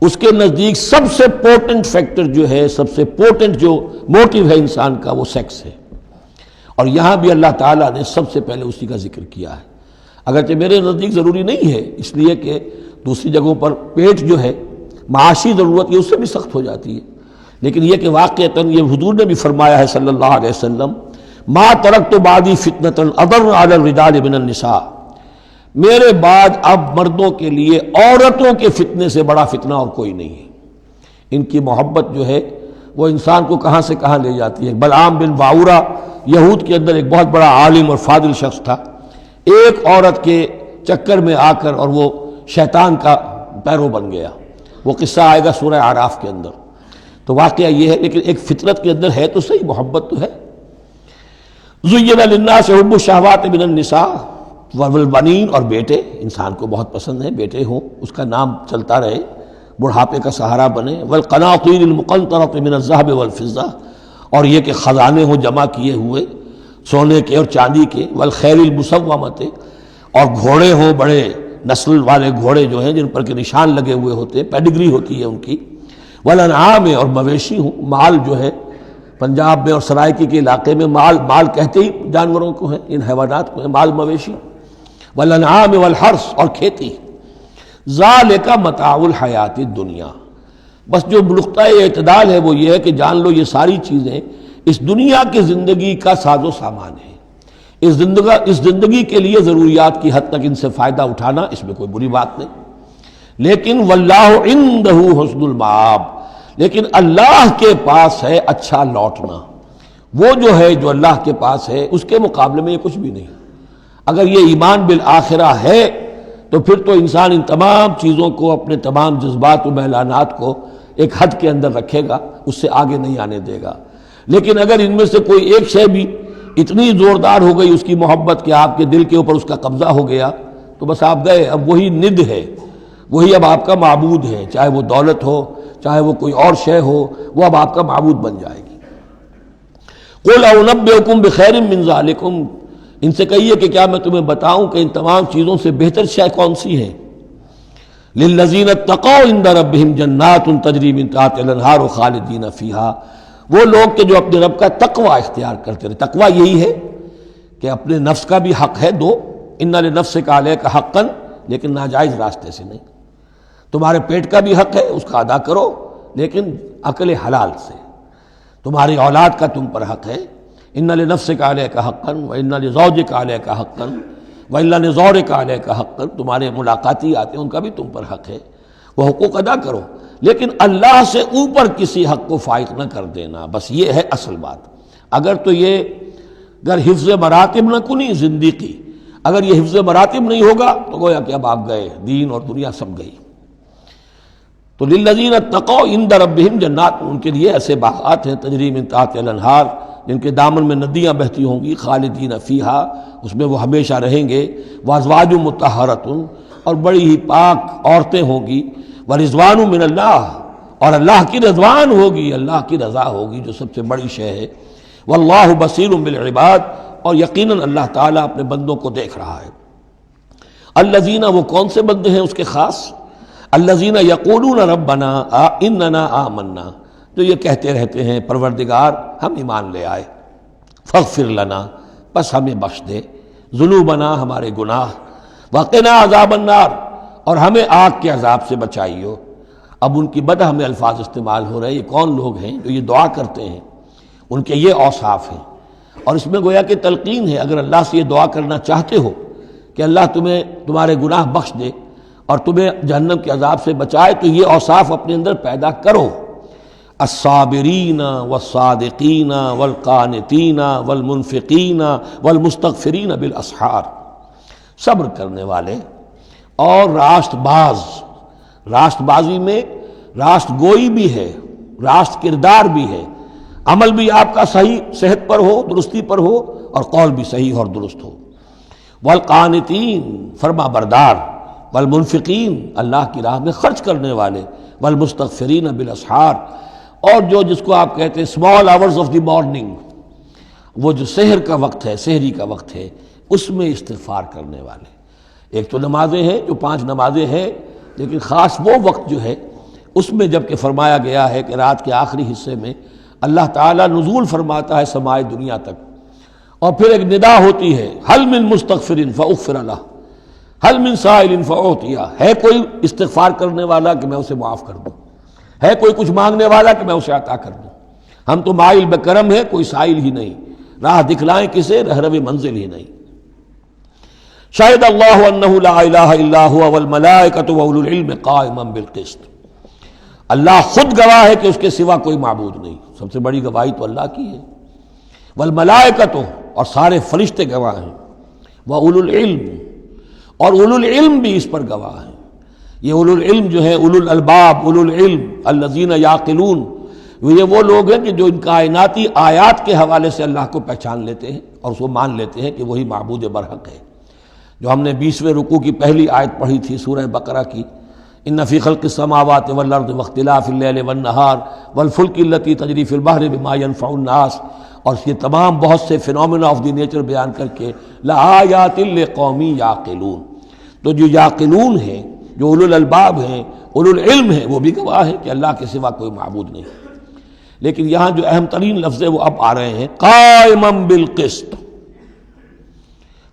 اس کے نزدیک سب سے پورٹنٹ فیکٹر جو ہے، سب سے پورٹنٹ جو موٹیو ہے انسان کا، وہ سیکس ہے، اور یہاں بھی اللہ تعالیٰ نے سب سے پہلے اسی کا ذکر کیا ہے۔ اگرچہ میرے نزدیک ضروری نہیں ہے، اس لیے کہ دوسری جگہوں پر پیٹ جو ہے، معاشی ضرورت یہ اس سے بھی سخت ہو جاتی ہے، لیکن یہ کہ واقعتاً یہ حضور نے بھی فرمایا ہے صلی اللہ علیہ وسلم، ما ترکت بعدی فتنۃ اضر علی الرجال من النساء، میرے بعد اب مردوں کے لیے عورتوں کے فتنے سے بڑا فتنہ اور کوئی نہیں ہے۔ ان کی محبت جو ہے وہ انسان کو کہاں سے کہاں لے جاتی ہے۔ بلعام بن باورہ یہود کے اندر ایک بہت بڑا عالم اور فاضل شخص تھا، ایک عورت کے چکر میں آ کر اور وہ شیطان کا پیرو بن گیا۔ وہ قصہ آئے گا سورہ اعراف کے اندر۔ تو واقعہ یہ ہے، لیکن ایک فطرت کے اندر ہے تو صحیح، محبت تو ہے۔ زین للناس حب الشہوات من النساء والبنین، اور بیٹے انسان کو بہت پسند ہیں، بیٹے ہوں، اس کا نام چلتا رہے، بڑھاپے کا سہارا بنے۔ والقناطیر المقنطرۃ من الذهب والفضہ، اور یہ کہ خزانے ہوں جمع کیے ہوئے سونے کے اور چاندی کے۔ والخیل المسومۃ، اور گھوڑے ہوں، بڑے نسل والے گھوڑے جو ہیں جن پر کے نشان لگے ہوئے ہوتے ہیں، پیڈگری ہوتی ہے ان کی۔ والانعام، اور مویشی ہوں، مال جو ہے پنجاب میں اور سرائکی کے علاقے میں مال کہتے ہی جانوروں کو ہیں، ان حیوانات کو ہیں مال مویشی۔ والانعام والحرث، اور کھیتی۔ ذالک متاع الحیات الدنیا، بس جو نقطہ اعتدال ہے وہ یہ ہے کہ جان لو یہ ساری چیزیں اس دنیا کی زندگی کا ساز و سامان ہے۔ اس زندگی کے لیے ضروریات کی حد تک ان سے فائدہ اٹھانا، اس میں کوئی بری بات نہیں، لیکن واللہ عندہ حسن المآب، لیکن اللہ کے پاس ہے اچھا لوٹنا۔ وہ جو ہے جو اللہ کے پاس ہے اس کے مقابلے میں یہ کچھ بھی نہیں۔ اگر یہ ایمان بالآخرہ ہے تو پھر تو انسان ان تمام چیزوں کو، اپنے تمام جذبات و میلانات کو ایک حد کے اندر رکھے گا، اس سے آگے نہیں آنے دے گا۔ لیکن اگر ان میں سے کوئی ایک شے بھی اتنی زوردار ہو گئی اس کی محبت کہ آپ کے دل کے اوپر اس کا قبضہ ہو گیا تو بس آپ گئے، اب وہی ند ہے، وہی اب آپ کا معبود ہے، چاہے وہ دولت ہو، چاہے وہ کوئی اور شے ہو، وہ اب آپ کا معبود بن جائے گی۔ قُلْ أُنَبِّئُكُمْ بِخَيْرٍ مِّن ذَلِكُمْ، ان سے کہیے کہ کیا میں تمہیں بتاؤں کہ ان تمام چیزوں سے بہتر شے کون سی ہے؟ لِلَّذِينَ اتَّقَوْا عِندَ رَبِّهِمْ جَنَّاتٌ تَجْرِی مِن تَحْتِهَا الْأَنْہَارُ خَالِدِینَ فِیہَا، وہ لوگ کہ جو اپنے رب کا تقوی اختیار کرتے رہے۔ تقوی یہی ہے کہ اپنے نفس کا بھی حق ہے دو، اِنَّ لِنَفْسِکَ عَلَیکَ حَقًّا، لیکن ناجائز راستے سے نہیں۔ تمہارے پیٹ کا بھی حق ہے، اس کا ادا کرو، لیکن عقل حلال سے۔ تمہاری اولاد کا تم پر حق ہے، اِنَّ لِنَفْسِکَ عَلَیکَ حَقًّا وَإِنَّ لِزَوْجِکَ عَلَیکَ حَقًّا وَإِنَّ لِزَوْرِکَ عَلَیکَ حَقًّا، تمہارے ملاقاتی آتے ہیں ان کا بھی تم پر حق ہے، وہ حقوق ادا کرو، لیکن اللہ سے اوپر کسی حق کو فائق نہ کر دینا، بس یہ ہے اصل بات۔ اگر تو یہ اگر حفظ مراتب نہ کنی زندگی، اگر یہ حفظ مراتب نہیں ہوگا تو گویا کہ اب آپ گئے، دین اور دنیا سب گئی۔ تو للذین اتقوا عند ربہم جنات، ان کے لیے ایسے باغات ہیں تجری من تحتہا الانہار، جن کے دامن میں ندیاں بہتی ہوں گی، خالدین فیہا، اس میں وہ ہمیشہ رہیں گے، وازواج مطہرۃ، اور بڑی ہی پاک عورتیں ہوں گی، ورضوان من اللہ، اور اللہ کی رضوان ہوگی، اللہ کی رضا ہوگی جو سب سے بڑی شے ہے، واللہ بصیر بالعباد، اور یقیناً اللہ تعالیٰ اپنے بندوں کو دیکھ رہا ہے۔ الذین، وہ کون سے بندے ہیں اس کے خاص؟ الذین یقولون ربنا اننا آمنا، جو یہ کہتے رہتے ہیں پروردگار ہم ایمان لے آئے، فاغفر لنا، بس ہمیں بخش دے، ذنوبنا، ہمارے گناہ، وقنا عذاب النار، اور ہمیں آگ کے عذاب سے بچائیو۔ اب ان کی بدہمیں الفاظ استعمال ہو رہے ہیں، یہ کون لوگ ہیں جو یہ دعا کرتے ہیں؟ ان کے یہ اوصاف ہیں، اور اس میں گویا کہ تلقین ہے، اگر اللہ سے یہ دعا کرنا چاہتے ہو کہ اللہ تمہیں تمہارے گناہ بخش دے اور تمہیں جہنم کے عذاب سے بچائے، تو یہ اوصاف اپنے اندر پیدا کرو۔ الصابرین والصادقین والقانتین والمنفقین والمستغفرین بالاسحار، صبر کرنے والے اور راست باز۔ راست بازی میں راست گوئی بھی ہے، راست کردار بھی ہے، عمل بھی آپ کا صحیح صحت پر ہو، درستی پر ہو، اور قول بھی صحیح اور درست ہو۔ والقانتین، فرما بردار، والمنفقین، اللہ کی راہ میں خرچ کرنے والے، والمستغفرین بالاسحار، اور جو جس کو آپ کہتے ہیں small hours of the morning, وہ جو سحر کا وقت ہے، سحری کا وقت ہے، اس میں استغفار کرنے والے۔ ایک تو نمازیں ہیں جو 5 نمازیں ہیں، لیکن خاص وہ وقت جو ہے اس میں جب کہ فرمایا گیا ہے کہ رات کے آخری حصے میں اللہ تعالیٰ نزول فرماتا ہے سمائے دنیا تک، اور پھر ایک ندا ہوتی ہے، حل من مستغفر فاغفر لہ، حل من سائل فاعطیہ، ہے کوئی استغفار کرنے والا کہ میں اسے معاف کر دوں، ہے کوئی کچھ مانگنے والا کہ میں اسے عطا کر دوں۔ ہم تو مائل بکرم ہے، کوئی سائل ہی نہیں، راہ دکھلائیں کسے، رہرو منزل ہی نہیں۔ شاہد اللہ انہ لا الہ الا هو والملائکۃ واولو العلم قائما بالقسط، اللہ خود گواہ ہے کہ اس کے سوا کوئی معبود نہیں، سب سے بڑی گواہی تو اللہ کی ہے، والملائکۃ، اور سارے فرشتے گواہ ہیں، واولو العلم، اور اولو العلم بھی اس پر گواہ ہیں۔ یہ اولو العلم جو ہے، اولو الالباب، اولو العلم الذین یعقلون، یہ وہ لوگ ہیں کہ جو ان کائناتی آیات کے حوالے سے اللہ کو پہچان لیتے ہیں اور اس کو مان لیتے ہیں کہ وہی معبود برحق ہے۔ جو ہم نے 20ویں رکوع کی پہلی آیت پڑھی تھی سورہ بقرہ کی، ان فی خلق السماوات والارض واختلاف اللیل والنہار والفلک التی تجری فی البحر بما ینفع الناس، اور یہ تمام بہت سے فینومینا آف دی نیچر بیان کر کے لآیات لقوم یعقلون، تو جو یعقلون ہیں، جو اولو الالباب ہیں، اولو العلم ہیں، وہ بھی گواہ ہیں کہ اللہ کے سوا کوئی معبود نہیں۔ لیکن یہاں جو اہم ترین لفظ ہے وہ اب آ رہے ہیں، قائما بالقسط،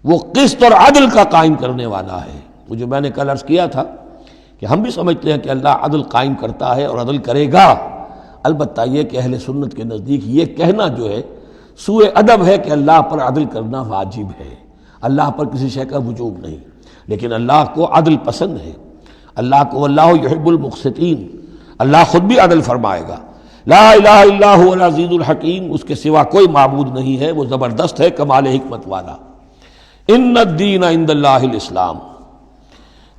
وہ قسط اور عدل کا قائم کرنے والا ہے۔ وہ جو میں نے کل عرض کیا تھا کہ ہم بھی سمجھتے ہیں کہ اللہ عدل قائم کرتا ہے اور عدل کرے گا، البتہ یہ کہ اہل سنت کے نزدیک یہ کہنا جو ہے سوء ادب ہے کہ اللہ پر عدل کرنا واجب ہے، اللہ پر کسی شے کا وجوب نہیں، لیکن اللہ کو عدل پسند ہے، اللہ کو واللہ یحب المقسطین، اللہ خود بھی عدل فرمائے گا، لا الہ الا هو العزیز الحکیم، اس کے سوا کوئی معبود نہیں ہے، وہ زبردست ہے، کمال حکمت والا۔ ان الدین عند اللہ الاسلام،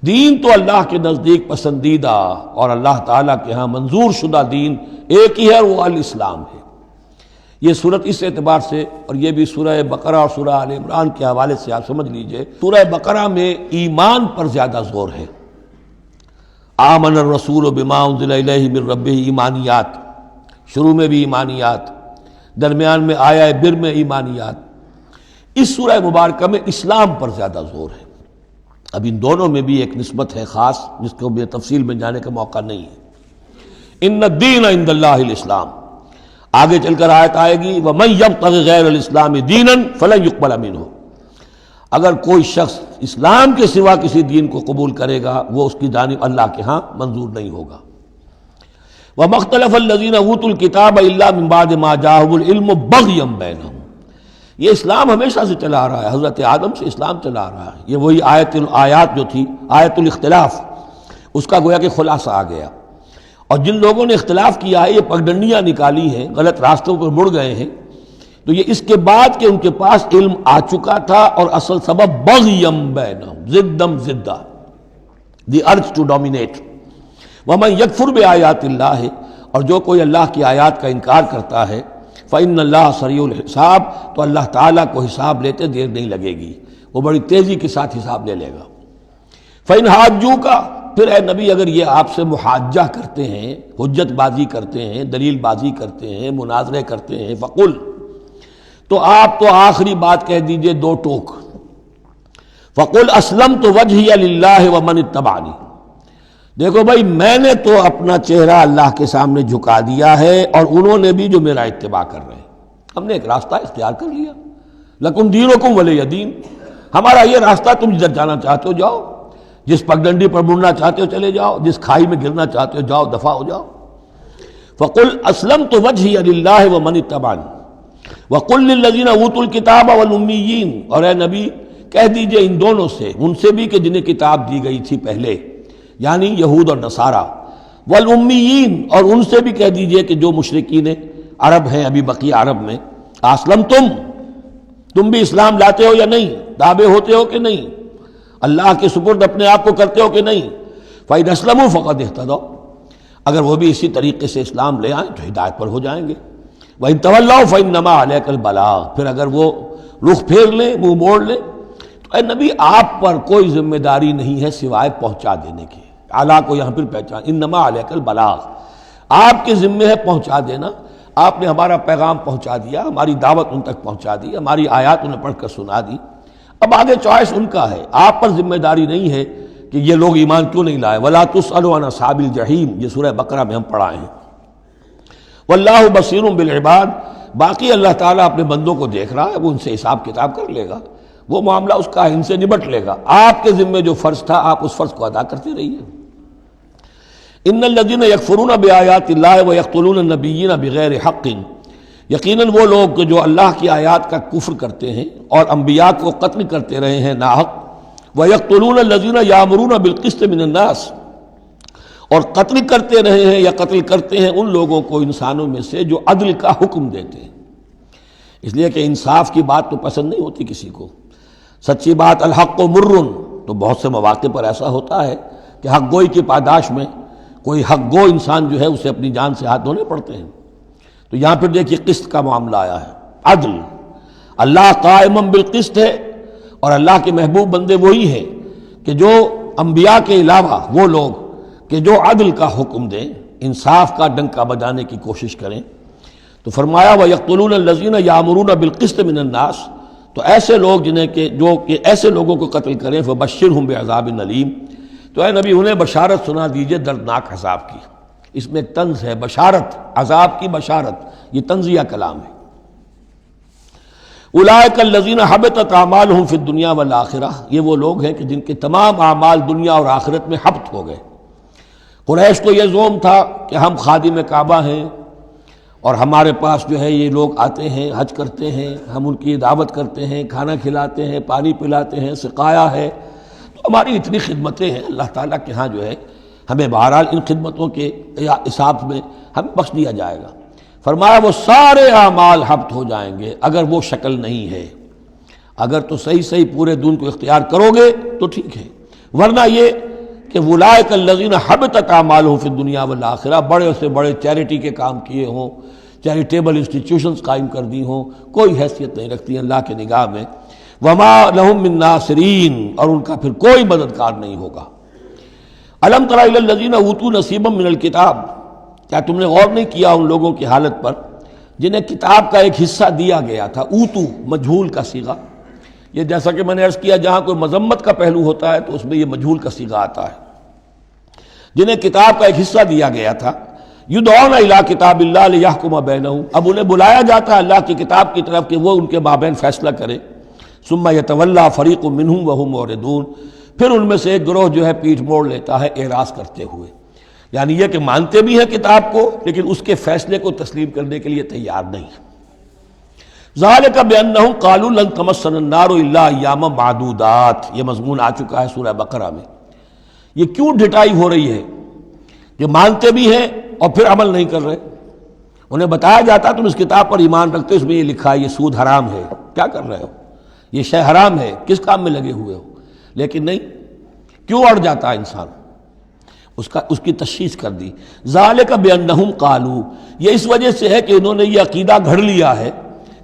دین تو اللہ کے نزدیک پسندیدہ اور اللہ تعالیٰ کے ہاں منظور شدہ دین ایک ہی ہے، وہ الاسلام ہے۔ یہ صورت اس اعتبار سے، اور یہ بھی سورہ بقرہ اور سورہ آل عمران کے حوالے سے آپ سمجھ لیجئے، سورہ بقرہ میں ایمان پر زیادہ زور ہے۔ آمن الرسول بما انزل الیہ من ربہ، ایمانیات، شروع میں بھی ایمانیات، درمیان میں آیا بر میں ایمانیات۔ اس سورہ مبارکہ میں اسلام پر زیادہ زور ہے۔ اب ان دونوں میں بھی ایک نسبت ہے خاص، جس کو بے تفصیل میں جانے کا موقع نہیں ہے۔ ان الدین عند اللہ الاسلام، آگے چل کر آیت آئے گی وَمَن يَبْتَغِ غَيْرَ الْإِسْلَامِ دِينًا فَلَن يُقْبَلَ مِنْهُ، اگر کوئی شخص اسلام کے سوا کسی دین کو قبول کرے گا وہ اس کی جانب اللہ کے ہاں منظور نہیں ہوگا۔ وَمَا اخْتَلَفَ الَّذِينَ أُوتُوا الْكِتَابَ إِلَّا مِن بَعْدِ مَا جَاءَهُمُ الْعِلْمُ بَغْيًا بَيْنَهُمْ، یہ اسلام ہمیشہ سے چلا آ رہا ہے، حضرت آدم سے اسلام چلا آ رہا ہے۔ یہ وہی آیات جو تھی، آیت الاختلاف، اس کا گویا کہ خلاصہ آ گیا۔ اور جن لوگوں نے اختلاف کیا ہے، یہ پگڈنڈیاں نکالی ہیں، غلط راستوں پر مڑ گئے ہیں، تو یہ اس کے بعد کہ ان کے پاس علم آ چکا تھا، اور اصل سبب بغیم بینہم، ضدم ضدہ، دی ارج ٹو ڈومینیٹ۔ ومن یکفر بآیات اللہ، اور جو کوئی اللہ کی آیات کا انکار کرتا ہے، فإن اللہ سریع الحساب، تو اللہ تعالیٰ کو حساب لیتے دیر نہیں لگے گی، وہ بڑی تیزی کے ساتھ حساب لے لے گا۔ فإن حاجوک، پھر اے نبی اگر یہ آپ سے محاجہ کرتے ہیں، حجت بازی کرتے ہیں، دلیل بازی کرتے ہیں، مناظرے کرتے ہیں، فقل، تو آپ تو آخری بات کہہ دیجئے دو ٹوک، فقل اسلمت وجہی للہ ومن اتبعنی، دیکھو بھائی میں نے تو اپنا چہرہ اللہ کے سامنے جھکا دیا ہے، اور انہوں نے بھی جو میرا اتباع کر رہے ہیں، ہم نے ایک راستہ اختیار کر لیا، لکم دینکم ولی دین، ہمارا یہ راستہ، تم جدھر جانا چاہتے ہو جاؤ، جس پگڈنڈی پر مڑنا چاہتے ہو چلے جاؤ، جس کھائی میں گرنا چاہتے ہو جاؤ، دفع ہو جاؤ۔ فقل اسلمت وجہی للہ ومن اتبعنی وقل للذین اوتوا الکتاب والامیین، اور اے نبی کہہ دیجئے ان دونوں سے، ان سے بھی کہ جنہیں کتاب دی گئی تھی پہلے، یعنی یہود اور نصارہ، والامیین، اور ان سے بھی کہہ دیجئے کہ جو مشرکین عرب ہیں ابھی بقی عرب میں، تم بھی اسلام لاتے ہو یا نہیں، تابع ہوتے ہو کہ نہیں، اللہ کے سپرد اپنے آپ کو کرتے ہو کہ نہیں۔ فَإِنْ أَسْلَمُوا فَقَدِ اهْتَدَوْا، اگر وہ بھی اسی طریقے سے اسلام لے آئیں تو ہدایت پر ہو جائیں گے۔ وَإِنْ تَوَلَّوْا فَإِنَّمَا عَلَيْكَ الْبَلَاغُ، پھر اگر وہ رخ پھیر لیں، منہ موڑ لیں، تو اے نبی آپ پر کوئی ذمہ داری نہیں ہے سوائے پہنچا دینے کی۔ اعلیٰ کو یہاں پھر پہچان، انما علیک البلاغ، آپ کے ذمے ہے پہنچا دینا، آپ نے ہمارا پیغام پہنچا دیا، ہماری دعوت ان تک پہنچا دی، ہماری آیات انہیں پڑھ کر سنا دی، اب آگے چوائس ان کا ہے، آپ پر ذمہ داری نہیں ہے کہ یہ لوگ ایمان کیوں نہیں لائے۔ وَلَا تُسْأَلُوا عَنْ أَصْحَابِ الْجَحِيمِ، یہ سورہ بقرہ میں ہم پڑھائے ہیں۔ وَاللَّهُ بَصِيرٌ بِالْعِبَادِ، باقی اللہ تعالیٰ اپنے بندوں کو دیکھ رہا ہے، وہ ان سے حساب کتاب کر لے گا، وہ معاملہ اس کا ان سے نبٹ لے گا، آپ کے ذمے جو فرض تھا آپ اس فرض کو ادا کرتے رہیے۔ ان الذین یکفرون بآیات اللہ ویقتلون النبیین بغیر حق، یقیناً وہ لوگ جو اللہ کی آیات کا کفر کرتے ہیں اور انبیاء کو قتل کرتے رہے ہیں ناحق، ویقتلون الذین یامرون بالقسط من الناس، اور قتل کرتے رہے ہیں یا قتل کرتے ہیں ان لوگوں کو انسانوں میں سے جو عدل کا حکم دیتے ہیں، اس لیے کہ انصاف کی بات تو پسند نہیں ہوتی کسی کو، سچی بات الحق مرن، تو بہت سے مواقع پر ایسا ہوتا ہے کہ حق گوئی کی پاداش میں کوئی حق گو انسان جو ہے اسے اپنی جان سے ہاتھ دھونے پڑتے ہیں۔ تو یہاں پھر دیکھیے قسط کا معاملہ آیا ہے، عدل، اللہ قائم بالقسط ہے، اور اللہ کے محبوب بندے وہی ہیں کہ جو انبیاء کے علاوہ وہ لوگ کہ جو عدل کا حکم دیں، انصاف کا ڈنکا بجانے کی کوشش کریں۔ تو فرمایا وَيَقْتُلُونَ الَّذِينَ يَأْمُرُونَ بِالْقِسْطِ مِنَ النَّاسِ، تو ایسے لوگ جنہیں کہ ایسے لوگوں کو قتل کریں، فَبَشِّرْهُم بِعَذَابٍ أَلِيمٍ، تو اے نبی انہیں بشارت سنا دیجئے دردناک عذاب کی۔ اس میں ایک طنز ہے، بشارت، عذاب کی بشارت، یہ طنزیہ کلام ہے۔ اولئک الذین حبطت اعمالہم فی الدنیا والآخرہ، یہ وہ لوگ ہیں کہ جن کے تمام اعمال دنیا اور آخرت میں حبط ہو گئے۔ قریش کو یہ زعم تھا کہ ہم خادم کعبہ ہیں اور ہمارے پاس جو ہے یہ لوگ آتے ہیں، حج کرتے ہیں، ہم ان کی دعوت کرتے ہیں، کھانا کھلاتے ہیں، پانی پلاتے ہیں، سقایا ہے، تو ہماری اتنی خدمتیں ہیں، اللہ تعالیٰ کے ہاں جو ہے ہمیں بہرحال ان خدمتوں کے حساب میں ہمیں بخش دیا جائے گا۔ فرمایا وہ سارے اعمال حبط ہو جائیں گے اگر وہ شکل نہیں ہے۔ اگر تو صحیح صحیح پورے دین کو اختیار کرو گے تو ٹھیک ہے، ورنہ یہ کہ اولئک الذین حبطت اعمالہم فی الدنیا والآخرہ، بڑے سے بڑے چیریٹی کے کام کیے ہوں، چیریٹیبل انسٹیٹیوشنز قائم کر دی ہوں، کوئی حیثیت نہیں رکھتی اللہ کے نگاہ میں۔ وما لہم من ناصرین، اور ان کا پھر کوئی مددگار نہیں ہوگا۔ الم تر الی الذین اوتوا نصیبا من الکتاب، کیا تم نے غور نہیں کیا ان لوگوں کی حالت پر جنہیں کتاب کا ایک حصہ دیا گیا تھا؟ اوتو مجہول کا صیغہ، یہ جیسا کہ میں نے عرض کیا جہاں کوئی مذمت کا پہلو ہوتا ہے تو اس میں یہ مجہول کا صیغہ آتا ہے۔ جنہیں کتاب کا ایک حصہ دیا گیا تھا، یدعون الی کتاب اللہ لیحکم بینہم، اب انہیں بلایا جاتا ہے اللہ کی کتاب کی طرف کہ وہ ان کے مابین فیصلہ کرے۔ ثم یتولی فریق منہم وہم معرضون، پھر ان میں سے ایک گروہ جو ہے پیٹھ موڑ لیتا ہے اعراض کرتے ہوئے، یعنی یہ کہ مانتے بھی ہیں کتاب کو لیکن اس کے فیصلے کو تسلیم کرنے کے لیے تیار نہیں۔ ذالک بانہم قالوا لن تمسنا النار الا ایاما معدودات، یہ مضمون آ چکا ہے سورہ بقرہ میں۔ یہ کیوں ڈھٹائی ہو رہی ہے کہ مانتے بھی ہیں اور پھر عمل نہیں کر رہے؟ انہیں بتایا جاتا تم اس کتاب پر ایمان رکھتے، اس میں یہ لکھا ہے یہ سود حرام ہے، کیا کر رہے ہو، یہ شے حرام ہے، کس کام میں لگے ہوئے ہو؟ لیکن نہیں، کیوں اڑ جاتا ہے انسان؟ اس کی تشخیص کر دی۔ ذالک بانہم قالوا، یہ اس وجہ سے ہے کہ انہوں نے یہ عقیدہ گھڑ لیا ہے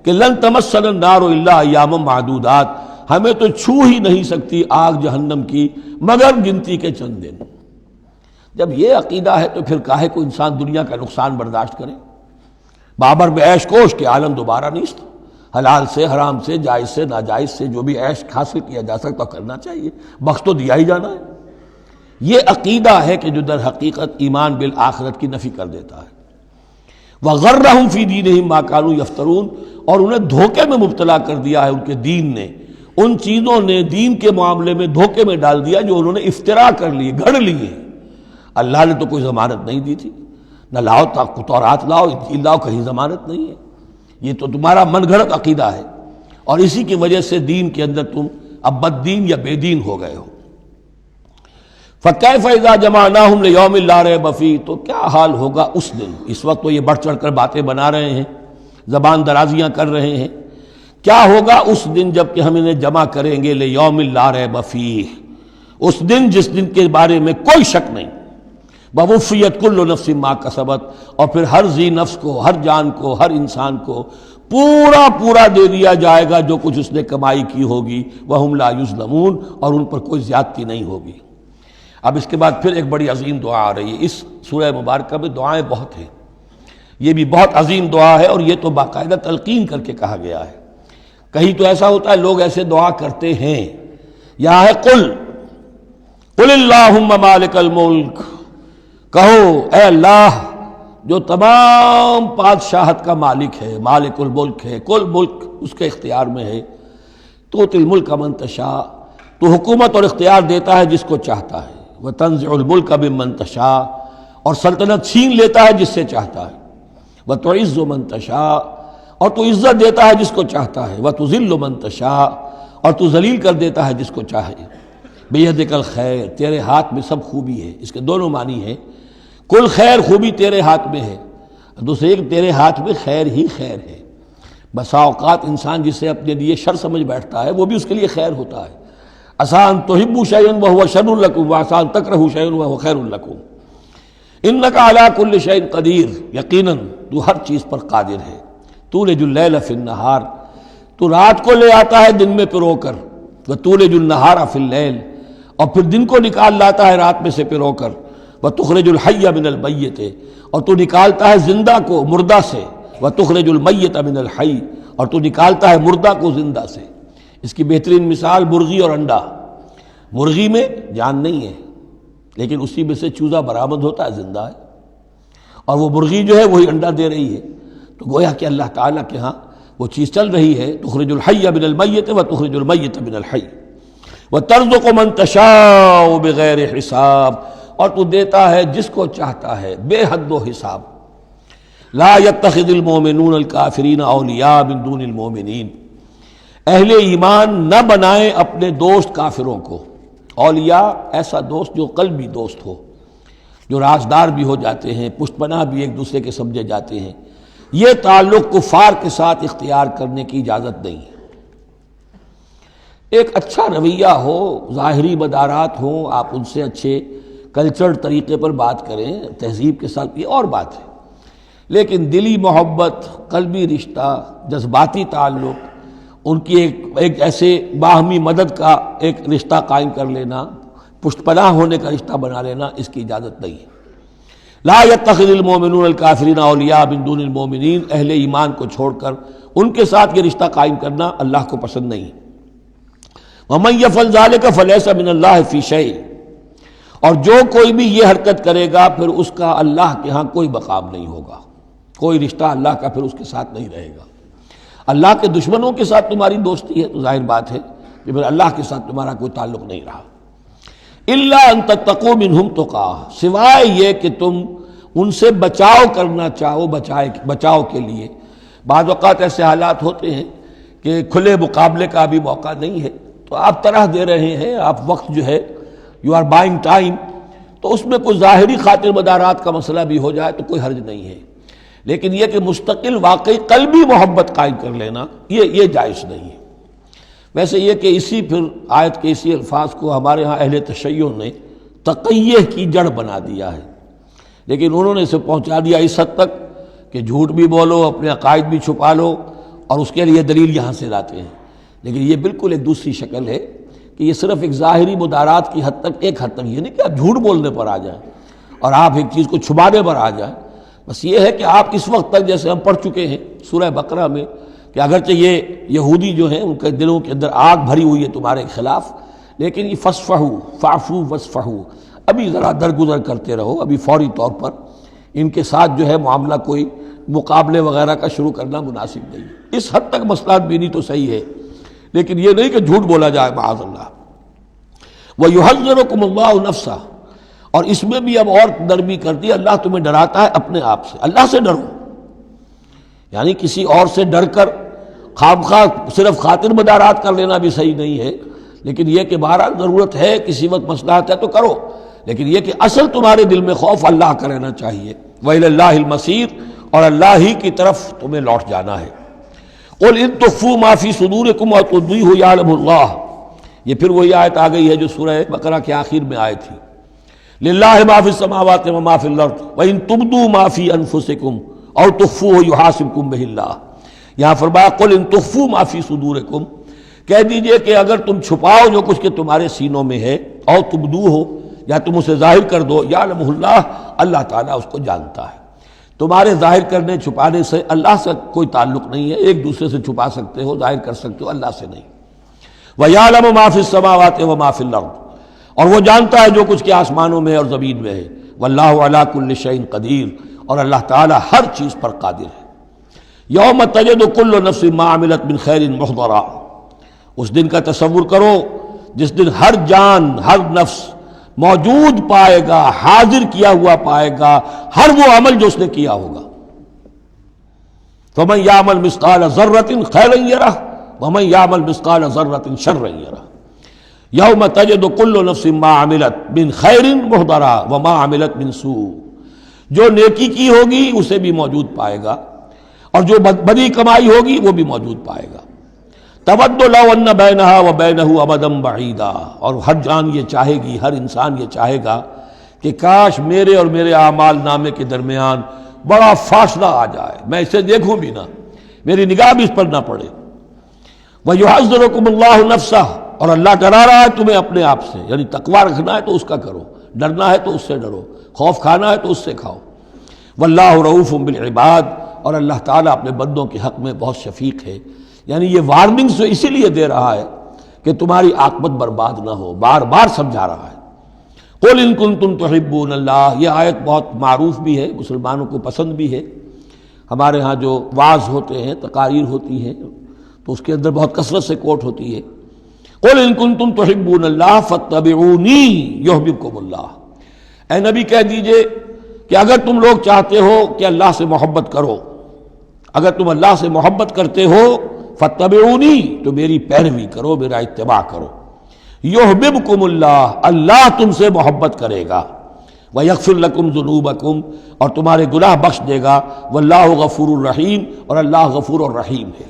کہ لن تمسنا النار الا ایاما معدودات، ہمیں تو چھو ہی نہیں سکتی آگ جہنم کی مگر گنتی کے چند دن۔ جب یہ عقیدہ ہے تو پھر کاہے کو انسان دنیا کا نقصان برداشت کرے؟ بابر میں عیش کوش کے عالم دوبارہ نیست، حلال سے حرام سے جائز سے ناجائز سے جو بھی عیش حاصل کیا جا سکتا کرنا چاہیے، بخش تو دیا ہی جانا ہے۔ یہ عقیدہ ہے کہ جو در حقیقت ایمان بالآخرت کی نفی کر دیتا ہے۔ وغرہم فی دینہم ما کانوا یفترون، اور انہیں دھوکے میں مبتلا کر دیا ہے ان کے دین نے، ان چیزوں نے دین کے معاملے میں دھوکے میں ڈال دیا جو انہوں نے افترا کر لیے، گھڑ لیے۔ اللہ نے تو کوئی ضمانت نہیں دی تھی، نہ لاؤ تورات لاؤ انجیل لاؤ، کہیں ضمانت نہیں ہے، یہ تو تمہارا من گھڑت عقیدہ ہے، اور اسی کی وجہ سے دین کے اندر تم اب بد دین یا بے دین ہو گئے ہو۔ فَكَيْفَ إِذَا جَمَعْنَاهُمْ لِيَوْمٍ لَا رَيْبَ فِيهِ، تو کیا حال ہوگا اس دن، اس وقت تو یہ بڑھ چڑھ کر باتیں بنا رہے ہیں، زبان درازیاں کر رہے ہیں، کیا ہوگا اس دن جب کہ ہم انہیں جمع کریں گے لِيَوْمٍ لَا رَيْبَ فِيهِ، اس دن جس دن کے بارے میں کوئی شک نہیں۔ وَوُفِّيَتْ كُلُّ نَفْسٍ مَا كَسَبَتْ، اور پھر ہر ذی نفس کو، ہر جان کو، ہر انسان کو پورا دے دیا جائے گا جو کچھ اس نے کمائی کی ہوگی۔ وَهُمْ لَا يُظْلَمُونَ، اور ان پر کوئی زیادتی نہیں ہوگی۔ اب اس کے بعد پھر ایک بڑی عظیم دعا آ رہی ہے۔ اس سورہ مبارکہ میں دعائیں بہت ہیں، یہ بھی بہت عظیم دعا ہے، اور یہ تو باقاعدہ تلقین کر کے کہا گیا ہے۔ کہیں تو ایسا ہوتا ہے لوگ ایسے دعا کرتے ہیں، یہاں ہے قل اللہم مالک الملک، کہو اے اللہ جو تمام بادشاہت کا مالک ہے، مالک الملک ہے، کل ملک اس کے اختیار میں ہے، تؤتی الملک من تشاء، تو حکومت اور اختیار دیتا ہے جس کو چاہتا ہے، وتنزع الملک ممن تشاء، اور سلطنت چھین لیتا ہے جس سے چاہتا ہے، وتعز من تشاء، اور تو عزت دیتا ہے جس کو چاہتا ہے، وتذل من تشاء، اور تو ذلیل کر دیتا ہے جس کو چاہے۔ بیدک الخیر، تیرے ہاتھ میں سب خوبی ہے، اس کے دونوں معنی ہیں، کل خیر خوبی تیرے ہاتھ میں ہے، دوسرے ایک تیرے ہاتھ میں خیر ہی خیر ہے۔ بسا اوقات انسان جسے اپنے لیے شر سمجھ بیٹھتا ہے وہ بھی اس کے لیے خیر ہوتا ہے۔ آسان تحبوا شیئا وہو شر لکم، وآسان تکرہوا شیئا وہو خیر لکم، انک علی کل شیء قدیر، یقیناً تو ہر چیز پر قادر ہے۔ تولج اللیل فی النہار، تو رات کو لے آتا ہے دن میں پرو کر، وتولج النہار فی اللیل، اور پھر دن کو نکال لاتا ہے رات میں سے پرو کر، وتخرج الحی من المیت، اور تو نکالتا ہے زندہ کو مردہ سے، وتخرج المیت من الحی، اور تو نکالتا ہے مردہ کو زندہ سے۔ اس کی بہترین مثال مرغی اور انڈا، مرغی میں جان نہیں ہے لیکن اسی میں سے چوزہ برآمد ہوتا ہے، زندہ ہے، اور وہ مرغی جو ہے وہی انڈا دے رہی ہے، تو گویا کہ اللہ تعالیٰ کے ہاں وہ چیز چل رہی ہے، تخرج الحی من المیت وتخرج المیت من الحی، وترزق من تشاء بغیر حساب، اور تو دیتا ہے جس کو چاہتا ہے بے حد و حساب۔ لا يتخذ المؤمنون الکافرین اولیاء من دون المؤمنین، اہل ایمان نہ بنائیں اپنے دوست کافروں کو، اولیاء ایسا دوست جو قلبی دوست ہو، جو رازدار بھی ہو جاتے ہیں، پشت پناہ بھی ایک دوسرے کے سمجھے جاتے ہیں، یہ تعلق کفار کے ساتھ اختیار کرنے کی اجازت نہیں ہے۔ ایک اچھا رویہ ہو، ظاہری مدارات ہوں، آپ ان سے اچھے کلچرڈ طریقے پر بات کریں، تہذیب کے ساتھ، یہ اور بات ہے، لیکن دلی محبت، قلبی رشتہ، جذباتی تعلق، ان کی ایک ایسے باہمی مدد کا ایک رشتہ قائم کر لینا، پشت پناہ ہونے کا رشتہ بنا لینا، اس کی اجازت نہیں ہے۔ لا يتخذ المؤمنون الکافرین اولیاء من دون المؤمنین، اہل ایمان کو چھوڑ کر ان کے ساتھ یہ رشتہ قائم کرنا اللہ کو پسند نہیں ہے۔ ومن يفعل ذلك فليس من الله في شيء، اور جو کوئی بھی یہ حرکت کرے گا پھر اس کا اللہ کے ہاں کوئی مقام نہیں ہوگا، کوئی رشتہ اللہ کا پھر اس کے ساتھ نہیں رہے گا۔ اللہ کے دشمنوں کے ساتھ تمہاری دوستی ہے تو ظاہر بات ہے کہ پھر اللہ کے ساتھ تمہارا کوئی تعلق نہیں رہا۔ الا ان تتقوا منهم تقا، سوائے یہ کہ تم ان سے بچاؤ کرنا چاہو، بچاؤ کے لیے بعض اوقات ایسے حالات ہوتے ہیں کہ کھلے مقابلے کا بھی موقع نہیں ہے، تو آپ طرح دے رہے ہیں، آپ وقت جو ہے یو آر بائنگ ٹائم، تو اس میں کوئی ظاہری خاطر مدارات کا مسئلہ بھی ہو جائے تو کوئی حرج نہیں ہے، لیکن یہ کہ مستقل واقعی قلبی محبت قائم کر لینا یہ جائز نہیں ہے۔ ویسے یہ کہ اسی پھر آیت کے اسی الفاظ کو ہمارے ہاں اہل تشیع نے تقیہ کی جڑ بنا دیا ہے، لیکن انہوں نے اسے پہنچا دیا اس حد تک کہ جھوٹ بھی بولو، اپنے عقائد بھی چھپا لو، اور اس کے لیے دلیل یہاں سے لاتے ہیں، لیکن یہ بالکل ایک دوسری شکل ہے کہ یہ صرف ایک ظاہری مدارات کی حد تک، ایک حد تک، یہ نہیں کہ آپ جھوٹ بولنے پر آ جائیں اور آپ ایک چیز کو چھپانے پر آ جائیں، بس یہ ہے کہ آپ اس وقت تک جیسے ہم پڑھ چکے ہیں سورہ بقرہ میں کہ اگرچہ یہ یہودی جو ہیں ان کے دلوں کے اندر آگ بھری ہوئی ہے تمہارے خلاف، لیکن یہ فصفحوا فاعفوا واصفحوا، ابھی ذرا درگزر کرتے رہو، ابھی فوری طور پر ان کے ساتھ جو ہے معاملہ کوئی مقابلے وغیرہ کا شروع کرنا مناسب نہیں۔ اس حد تک مصلحت بینی تو صحیح ہے، لیکن یہ نہیں کہ جھوٹ بولا جائے معاذ اللہ۔ وَيُحَذِّرُكُمُ اللَّهُ نَفْسَهُ، اور اس میں بھی اب اور نرمی کر دی، اللہ تمہیں ڈراتا ہے اپنے آپ سے، اللہ سے ڈرو، یعنی کسی اور سے ڈر کر خواہ صرف خاطر مدارات کر لینا بھی صحیح نہیں ہے، لیکن یہ کہ بہرحال ضرورت ہے، کسی وقت مصلحت ہے تو کرو، لیکن یہ کہ اصل تمہارے دل میں خوف اللہ کا رہنا چاہیے۔ وَإِلَى اللَّهِ الْمَصِيرُ، اور اللہ ہی کی طرف تمہیں لوٹ جانا ہے۔ قُلْ إِن تُخْفُوا مَا فِي صُدُورِكُمْ وَتُبْدُوهُ يَعْلَمُ اللَّهُ، یہ پھر وہی آیت آ گئی ہے جو سورہ بقرہ کے آخر میں آئی تھی، لِلَّهِ مَا فِي السَّمَاوَاتِ وَمَا فِي الْأَرْضِ وَإِن تُبْدُوا مَا فِي أَنفُسِكُمْ أَوْ تُخْفُوهُ يُحَاسِبْكُم بِهِ اللَّهُ، یہاں فرمایا قُلْ إِن تُخْفُوا مَا فِي صُدُورِكُمْ، کہہ دیجئے کہ اگر تم چھپاؤ جو کچھ کہ تمہارے سینوں میں ہے، أَوْ تُبْدُوهُ، یا تم اسے ظاہر کر دو، يَعْلَمُهُ اللَّهُ، اللہ تعالیٰ اس کو جانتا ہے۔ تمہارے ظاہر کرنے چھپانے سے اللہ سے کوئی تعلق نہیں ہے، ایک دوسرے سے چھپا سکتے ہو، ظاہر کر سکتے ہو، اللہ سے نہیں۔ وَيَعْلَمُ مَا فِي السَّمَاوَاتِ وَمَا فِي الْأَرْضِ، اور وہ جانتا ہے جو کچھ کہ آسمانوں میں اور زمین میں ہے۔ وَاللَّهُ عَلَىٰ كُلِّ شَيْءٍ قَدِيرٌ، اور اللہ تعالیٰ ہر چیز پر قادر ہے۔ یوم تجد کل نفس ما عملت من خیر محضرا، اس دن کا تصور کرو جس دن ہر جان، ہر نفس موجود پائے گا، حاضر کیا ہوا پائے گا ہر وہ عمل جو اس نے کیا ہوگا۔ فمن یعمل مثقال ذرۃ خیرا یرہ ومن یعمل مثقال ذرۃ شرا یرہ، یوم تجد کل نفس ما عملت من خیر محضرا وما عملت من سوء، جو نیکی کی ہوگی اسے بھی موجود پائے گا اور جو بدی کمائی ہوگی وہ بھی موجود پائے گا۔ تود لو ان بینہا و بینہ امدا بعیدا، اور ہر جان یہ چاہے گی، ہر انسان یہ چاہے گا کہ کاش میرے اور میرے اعمال نامے کے درمیان بڑا فاصلہ آ جائے، میں اسے دیکھوں بھی نہ، میری نگاہ بھی اس پر نہ پڑے۔ وَيُحَذِّرُكُمُ اللَّهُ نَفْسَهُ، اور اللہ ڈرا رہا ہے تمہیں اپنے آپ سے، یعنی تقویٰ رکھنا ہے تو اس کا کرو، ڈرنا ہے تو اس سے ڈرو، خوف کھانا ہے تو اس سے کھاؤ۔ وَاللَّهُ رَءُوفٌ بِالْعِبَادِ، اور اللہ تعالیٰ اپنے بندوں کے حق میں بہت شفیق ہے، یعنی یہ وارننگز جو اسی لیے دے رہا ہے کہ تمہاری عاقبت برباد نہ ہو، بار بار سمجھا رہا ہے۔ قُلْ إِن كُنتُمْ تُحِبُّونَ اللَّهَ، یہ آیت بہت معروف بھی ہے، مسلمانوں کو پسند بھی ہے، ہمارے ہاں جو وعظ ہوتے ہیں، تقاریر ہوتی ہیں تو اس کے اندر بہت کثرت سے کوٹ ہوتی ہے۔ قُلْ إِن كُنتُمْ تُحِبُّونَ اللَّهَ فَاتَّبِعُونِي يُحْبِبْكُمُ اللَّهُ، اے نبی کہہ دیجئے کہ اگر تم لوگ چاہتے ہو کہ اللہ سے محبت کرو، اگر تم اللہ سے محبت کرتے ہو فَاتَّبِعُونِي، تو میری پیروی کرو، میرا اتباع کرو۔ یحببکم اللہ، اللہ تم سے محبت کرے گا۔ وَيَغْفِرْ لَكُمْ ذُنُوبَكُمْ اور تمہارے گناہ بخش دے گا، وَاللَّهُ غَفُورٌ الرحیم اور اللہ غفور الرحیم ہے۔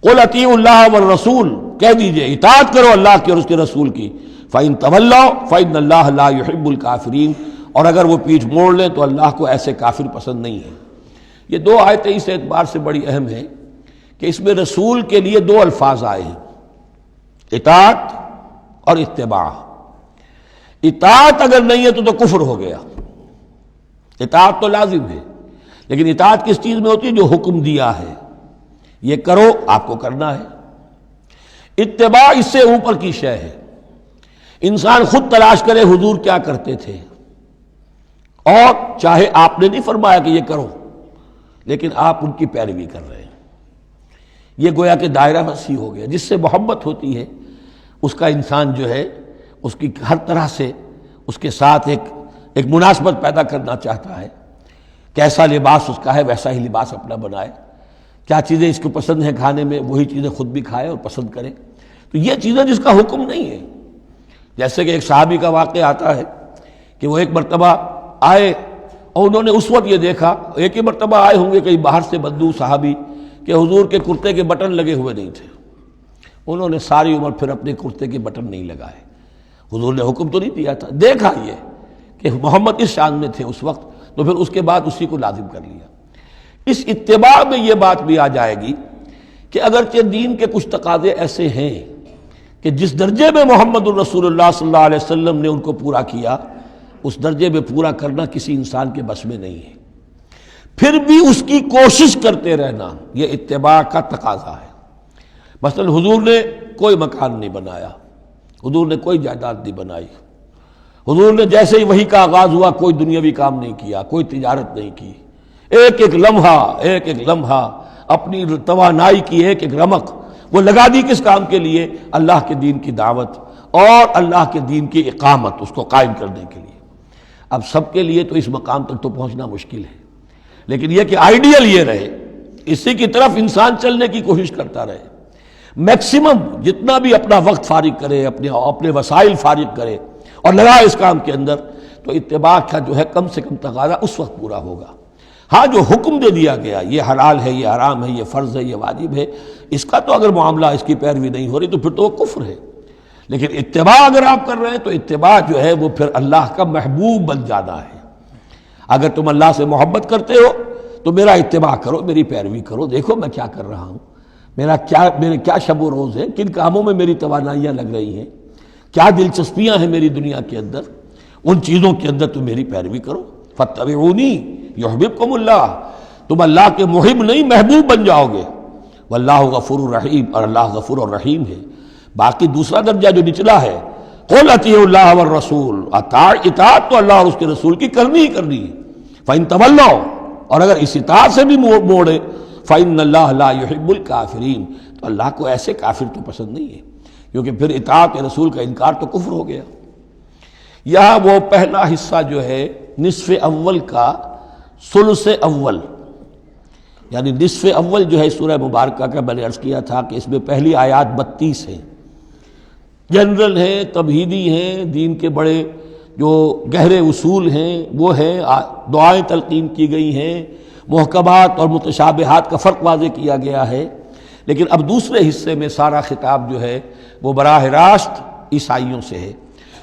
قُلْ اطیعوا اللَّهَ وَالرَّسُولَ کہہ دیجئے اطاعت کرو اللہ کی اور اس کے رسول کی، فَإِن تَوَلَّوْا فَإِنَّ اللَّهَ لَا يُحِبُّ الْكَافِرِينَ اور اگر وہ پیٹھ موڑ لیں تو اللہ کو ایسے کافر پسند نہیں ہے۔ یہ دو آیتیں اس اعتبار سے بڑی اہم ہیں کہ اس میں رسول کے لیے دو الفاظ آئے ہیں، اطاعت اور اتباع۔ اطاعت اگر نہیں ہے تو کفر ہو گیا۔ اطاعت تو لازم ہے، لیکن اطاعت کس چیز میں ہوتی ہے؟ جو حکم دیا ہے یہ کرو، آپ کو کرنا ہے۔ اتباع اس سے اوپر کی شے ہے، انسان خود تلاش کرے حضور کیا کرتے تھے، اور چاہے آپ نے نہیں فرمایا کہ یہ کرو لیکن آپ ان کی پیروی کر رہے ہیں۔ یہ گویا کہ دائرہ وسیع ہو گیا۔ جس سے محبت ہوتی ہے اس کا انسان جو ہے اس کی ہر طرح سے اس کے ساتھ ایک مناسبت پیدا کرنا چاہتا ہے۔ کیسا لباس اس کا ہے ویسا ہی لباس اپنا بنائے، کیا چیزیں اس کو پسند ہیں کھانے میں وہی چیزیں خود بھی کھائے اور پسند کرے۔ تو یہ چیزیں جس کا حکم نہیں ہے، جیسے کہ ایک صحابی کا واقعہ آتا ہے کہ وہ ایک مرتبہ آئے اور انہوں نے اس وقت یہ دیکھا، ایک ہی مرتبہ آئے ہوں گے کہیں باہر سے بدو صحابی، کہ حضور کے کرتے کے بٹن لگے ہوئے نہیں تھے۔ انہوں نے ساری عمر پھر اپنے کرتے کے بٹن نہیں لگائے۔ حضور نے حکم تو نہیں دیا تھا، دیکھا یہ کہ محمد اس شان میں تھے اس وقت، تو پھر اس کے بعد اسی کو لازم کر لیا۔ اس اتباع میں یہ بات بھی آ جائے گی کہ اگرچہ دین کے کچھ تقاضے ایسے ہیں کہ جس درجے میں محمد الرسول اللہ صلی اللہ علیہ وسلم نے ان کو پورا کیا، اس درجے میں پورا کرنا کسی انسان کے بس میں نہیں ہے، پھر بھی اس کی کوشش کرتے رہنا یہ اتباع کا تقاضا ہے۔ مثلا حضور نے کوئی مکان نہیں بنایا، حضور نے کوئی جائیداد نہیں بنائی، حضور نے جیسے ہی وحی کا آغاز ہوا کوئی دنیاوی کام نہیں کیا، کوئی تجارت نہیں کی، ایک ایک لمحہ اپنی توانائی کی ایک ایک رمق وہ لگا دی کس کام کے لیے؟ اللہ کے دین کی دعوت اور اللہ کے دین کی اقامت، اس کو قائم کرنے کے لیے۔ اب سب کے لیے تو اس مقام تک تو پہنچنا مشکل ہے، لیکن یہ کہ آئیڈیل یہ رہے، اسی کی طرف انسان چلنے کی کوشش کرتا رہے، میکسیمم جتنا بھی اپنا وقت فارغ کرے، اپنے وسائل فارغ کرے اور لگائے اس کام کے اندر، تو اتباع کا جو ہے کم سے کم تقاضا اس وقت پورا ہوگا۔ ہاں جو حکم دے دیا گیا یہ حلال ہے، یہ حرام ہے، یہ فرض ہے، یہ واجب ہے، اس کا تو اگر معاملہ اس کی پیروی نہیں ہو رہی تو پھر تو وہ کفر ہے۔ لیکن اتباع اگر آپ کر رہے ہیں تو اتباع جو ہے وہ پھر اللہ کا محبوب بن جانا ہے۔ اگر تم اللہ سے محبت کرتے ہو تو میرا اتباع کرو، میری پیروی کرو، دیکھو میں کیا کر رہا ہوں، میرے کیا شب و روز ہے، کن کاموں میں میری توانائیاں لگ رہی ہیں، کیا دلچسپیاں ہیں میری دنیا کے اندر، ان چیزوں کے اندر تم میری پیروی کرو۔ فاتبعونی یحببکم اللہ، تم اللہ کے محب نہیں محبوب بن جاؤ گے۔ واللہ غفور الرحیم اور اللہ غفور الرحیم ہے۔ باقی دوسرا درجہ جو نچلا ہے، قل اطیعوا اللہ والرسول، اطاعت تو اللہ اور اس کے رسول کی کرنی ہی کرنی ہے۔ فإن تولوا اور اگر اس اطاعت سے بھی موڑے، فإن اللہ لا يحب الکافرین تو اللہ کو ایسے کافر تو پسند نہیں ہے، کیونکہ پھر اطاعت رسول کا انکار تو کفر ہو گیا۔ یہاں وہ پہلا حصہ جو ہے نصف اول کا ثلث اول، یعنی نصف اول جو ہے سورہ مبارکہ کا، میں نے عرض کیا تھا کہ اس میں پہلی آیات 32 ہیں، جنرل ہیں، تمہیدی ہیں، دین کے بڑے جو گہرے اصول ہیں وہ ہیں، دعائیں تلقین کی گئی ہیں، محکمات اور متشابہات کا فرق واضح کیا گیا ہے۔ لیکن اب دوسرے حصے میں سارا خطاب جو ہے وہ براہ راست عیسائیوں سے ہے،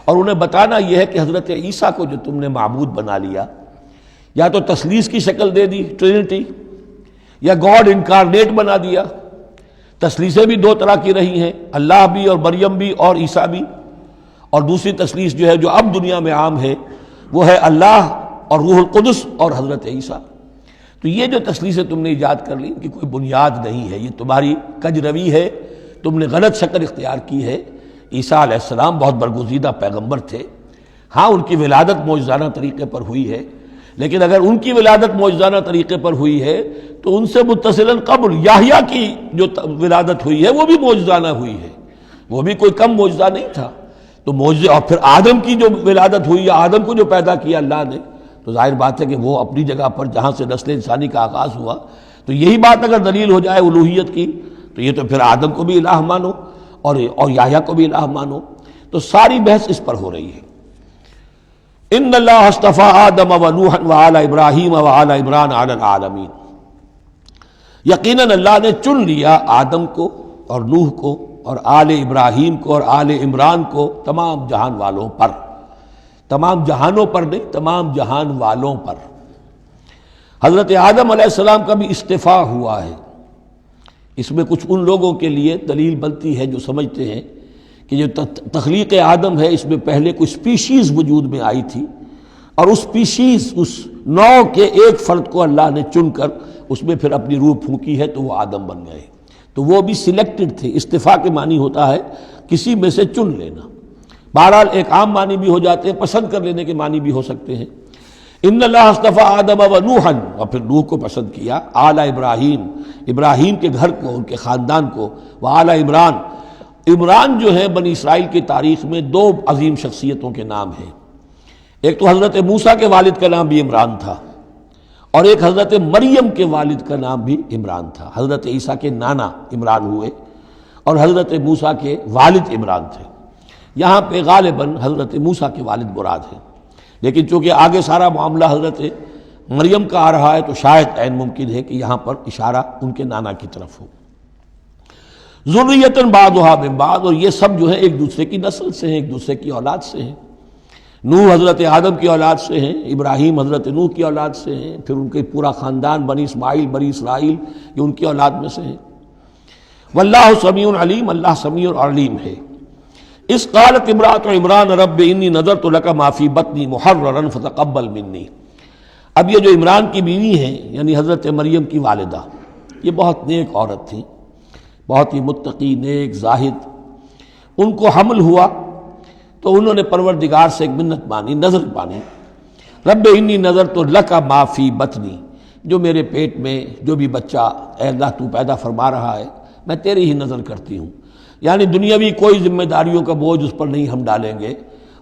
اور انہیں بتانا یہ ہے کہ حضرت عیسیٰ کو جو تم نے معبود بنا لیا، یا تو تثلیث کی شکل دے دی ٹرینٹی، یا گاڈ انکارنیٹ بنا دیا۔ تثلیثیں بھی دو طرح کی رہی ہیں، اللہ بھی اور مریم بھی اور عیسیٰ بھی، اور دوسری تثلیث جو ہے جو اب دنیا میں عام ہے وہ ہے اللہ اور روح القدس اور حضرت عیسیٰ۔ تو یہ جو تثلیثیں تم نے ایجاد کر لی ان کی کوئی بنیاد نہیں ہے، یہ تمہاری کج روی ہے، تم نے غلط شکل اختیار کی ہے۔ عیسیٰ علیہ السلام بہت برگزیدہ پیغمبر تھے، ہاں ان کی ولادت معجزانہ طریقے پر ہوئی ہے، لیکن اگر ان کی ولادت معجزانہ طریقے پر ہوئی ہے تو ان سے متصلاً قبل یحییٰ کی جو ولادت ہوئی ہے وہ بھی معجزانہ ہوئی ہے، وہ بھی کوئی کم معجزہ نہیں تھا۔ تو معجزے، اور پھر آدم کی جو ولادت ہوئی ہے، آدم کو جو پیدا کیا اللہ نے، تو ظاہر بات ہے کہ وہ اپنی جگہ پر جہاں سے نسل انسانی کا آغاز ہوا، تو یہی بات اگر دلیل ہو جائے الوہیت کی تو یہ تو پھر آدم کو بھی الہ مانو اور یحییٰ کو بھی الہ مانو، تو ساری بحث اس پر ہو رہی ہے۔ ان اللہ اصطفى آدم ونوحا وآل ابراہیم وآل عمران علی العالمین، یقیناً اللہ نے چن لیا آدم کو اور نوح کو اور آل ابراہیم کو اور آل عمران کو تمام جہان والوں پر، تمام جہانوں پر نہیں، تمام جہان والوں پر۔ حضرت آدم علیہ السلام کا بھی استفاء ہوا ہے۔ اس میں کچھ ان لوگوں کے لیے دلیل بنتی ہے جو سمجھتے ہیں کہ جو تخلیق آدم ہے اس میں پہلے کوئی سپیشیز وجود میں آئی تھی، اور اس سپیشیز، اس نوع کے ایک فرد کو اللہ نے چن کر اس میں پھر اپنی روح پھونکی ہے تو وہ آدم بن گئے، تو وہ بھی سلیکٹڈ تھے۔ استفاء کے معنی ہوتا ہے کسی میں سے چن لینا، بہرحال ایک عام معنی بھی ہو جاتے ہیں، پسند کر لینے کے معنی بھی ہو سکتے ہیں۔ ان اللہ اصطفى آدم ونوحا، اور پھر نوح کو پسند کیا، آل ابراہیم، ابراہیم کے گھر کو، ان کے خاندان کو، وآل عمران، عمران جو ہے بنی اسرائیل کی تاریخ میں دو عظیم شخصیتوں کے نام ہیں، ایک تو حضرت موسیٰ کے والد کا نام بھی عمران تھا، اور ایک حضرت مریم کے والد کا نام بھی عمران تھا۔ حضرت عیسیٰ کے نانا عمران ہوئے اور حضرت موسیٰ کے والد عمران تھے۔ یہاں پہ غالباً حضرت موسیٰ کے والد مراد ہیں، لیکن چونکہ آگے سارا معاملہ حضرت مریم کا آ رہا ہے تو شاید عین ممکن ہے کہ یہاں پر اشارہ ان کے نانا کی طرف ہو۔ ذریۃ بعضھا من بعض، اور یہ سب جو ہے ایک دوسرے کی نسل سے ہیں، ایک دوسرے کی اولاد سے ہیں۔ نوح حضرت آدم کی اولاد سے ہیں، ابراہیم حضرت نوح کی اولاد سے ہیں، پھر ان کے پورا خاندان بنی اسماعیل بنی اسرائیل یہ ان کی اولاد میں سے ہیں۔ واللہ سمیع علیم، اللہ سمیع اور علیم ہے۔ اس قالت امرأۃ عمران رب انی نذرت لک ما فی بطنی محررا فتقبل منی۔ اب یہ جو عمران کی بیوی ہیں یعنی حضرت مریم کی والدہ، یہ بہت نیک عورت تھیں، بہت ہی متقی، نیک، زاہد۔ ان کو حمل ہوا تو انہوں نے پروردگار سے ایک منت مانی، نظر مانی، رب انی نذرت لک ما فی بطنی، جو میرے پیٹ میں جو بھی بچہ اے اللہ تو پیدا فرما رہا ہے میں تیری ہی نظر کرتی ہوں، یعنی دنیاوی کوئی ذمہ داریوں کا بوجھ اس پر نہیں ہم ڈالیں گے،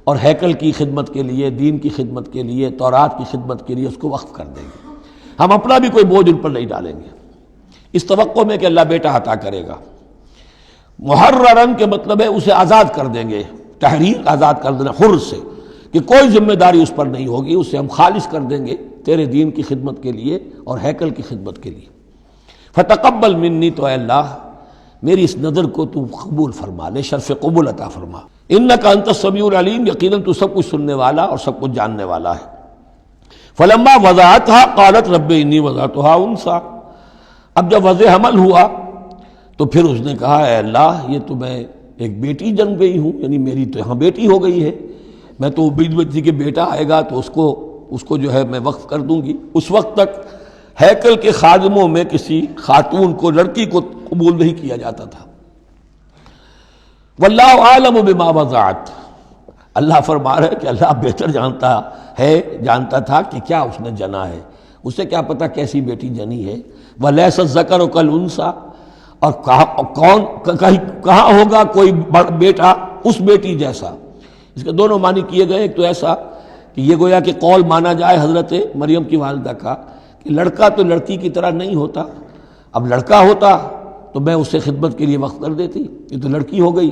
اور ہیکل کی خدمت کے لیے، دین کی خدمت کے لیے، تورات کی خدمت کے لیے اس کو وقف کر دیں گے، ہم اپنا بھی کوئی بوجھ ان پر نہیں ڈالیں گے، اس توقع میں کہ اللہ بیٹا عطا کرے گا۔ محررن کے مطلب ہے اسے آزاد کر دیں گے، تحریر آزاد کر دینا حر سے، کہ کوئی ذمہ داری اس پر نہیں ہوگی، اسے ہم خالص کر دیں گے تیرے دین کی خدمت کے لیے اور ہیکل کی خدمت کے لیے۔ فتقبل منی، تو اے اللہ میری اس نظر کو تو قبول فرما لے، شرف قبول عطا فرما۔ انک انت السمیع العلیم، یقیناً تو سب کچھ سننے والا اور سب کچھ جاننے والا ہے۔ فلما وضعتها قالت رب انی وضعتها انثی، اب جب وضع حمل ہوا تو پھر اس نے کہا اے اللہ یہ تو میں ایک بیٹی جنم گئی ہوں، یعنی میری تو یہاں بیٹی ہو گئی ہے، میں تو امید میں تھی کہ بیٹا آئے گا تو اس کو جو ہے میں وقف کر دوں گی۔ اس وقت تک ہیکل کے خادموں میں کسی خاتون کو، لڑکی کو قبول نہیں کیا جاتا تھا۔ واللہ عالم بما وضعت، اللہ فرما رہا ہے کہ اللہ بہتر جانتا تھا کہ کیا اس نے جنا ہے، اسے کیا پتا کیسی بیٹی جنی ہے۔ ولیس الذکر کالانثی، اور کہاں ہوگا کوئی بیٹا اس بیٹی جیسا۔ اس کے دونوں معنی کیے گئے، ایک تو ایسا کہ یہ گویا کہ قول مانا جائے حضرت مریم کی والدہ کا کہ لڑکا تو لڑکی کی طرح نہیں ہوتا، اب لڑکا ہوتا تو میں اسے خدمت کے لیے وقف کر دیتی، یہ تو لڑکی ہو گئی۔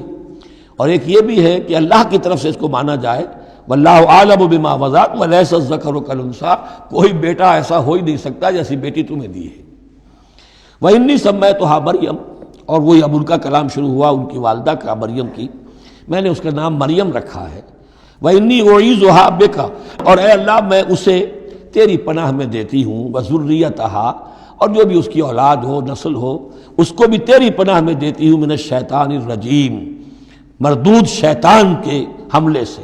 اور ایک یہ بھی ہے کہ اللہ کی طرف سے اس کو مانا جائے واللہ عالم بما وضعت ولیس الذکر کالانثی، کوئی بیٹا ایسا ہو ہی نہیں سکتا جیسی بیٹی تمہیں دی ہے۔ وَإِنِّي سَمَّيْتُهَا مریم، اور وہی اب ان کا کلام شروع ہوا ان کی والدہ کا مریم کی، میں نے اس کا نام مریم رکھا ہے۔ وَإِنِّي أُعِيذُهَا بِكَ، اور اے اللہ میں اسے تیری پناہ میں دیتی ہوں، وَذُرِّيَّتَهَا، اور جو بھی اس کی اولاد ہو، نسل ہو، اس کو بھی تیری پناہ میں دیتی ہوں، من الشیطان الرجیم، مردود شیطان کے حملے سے،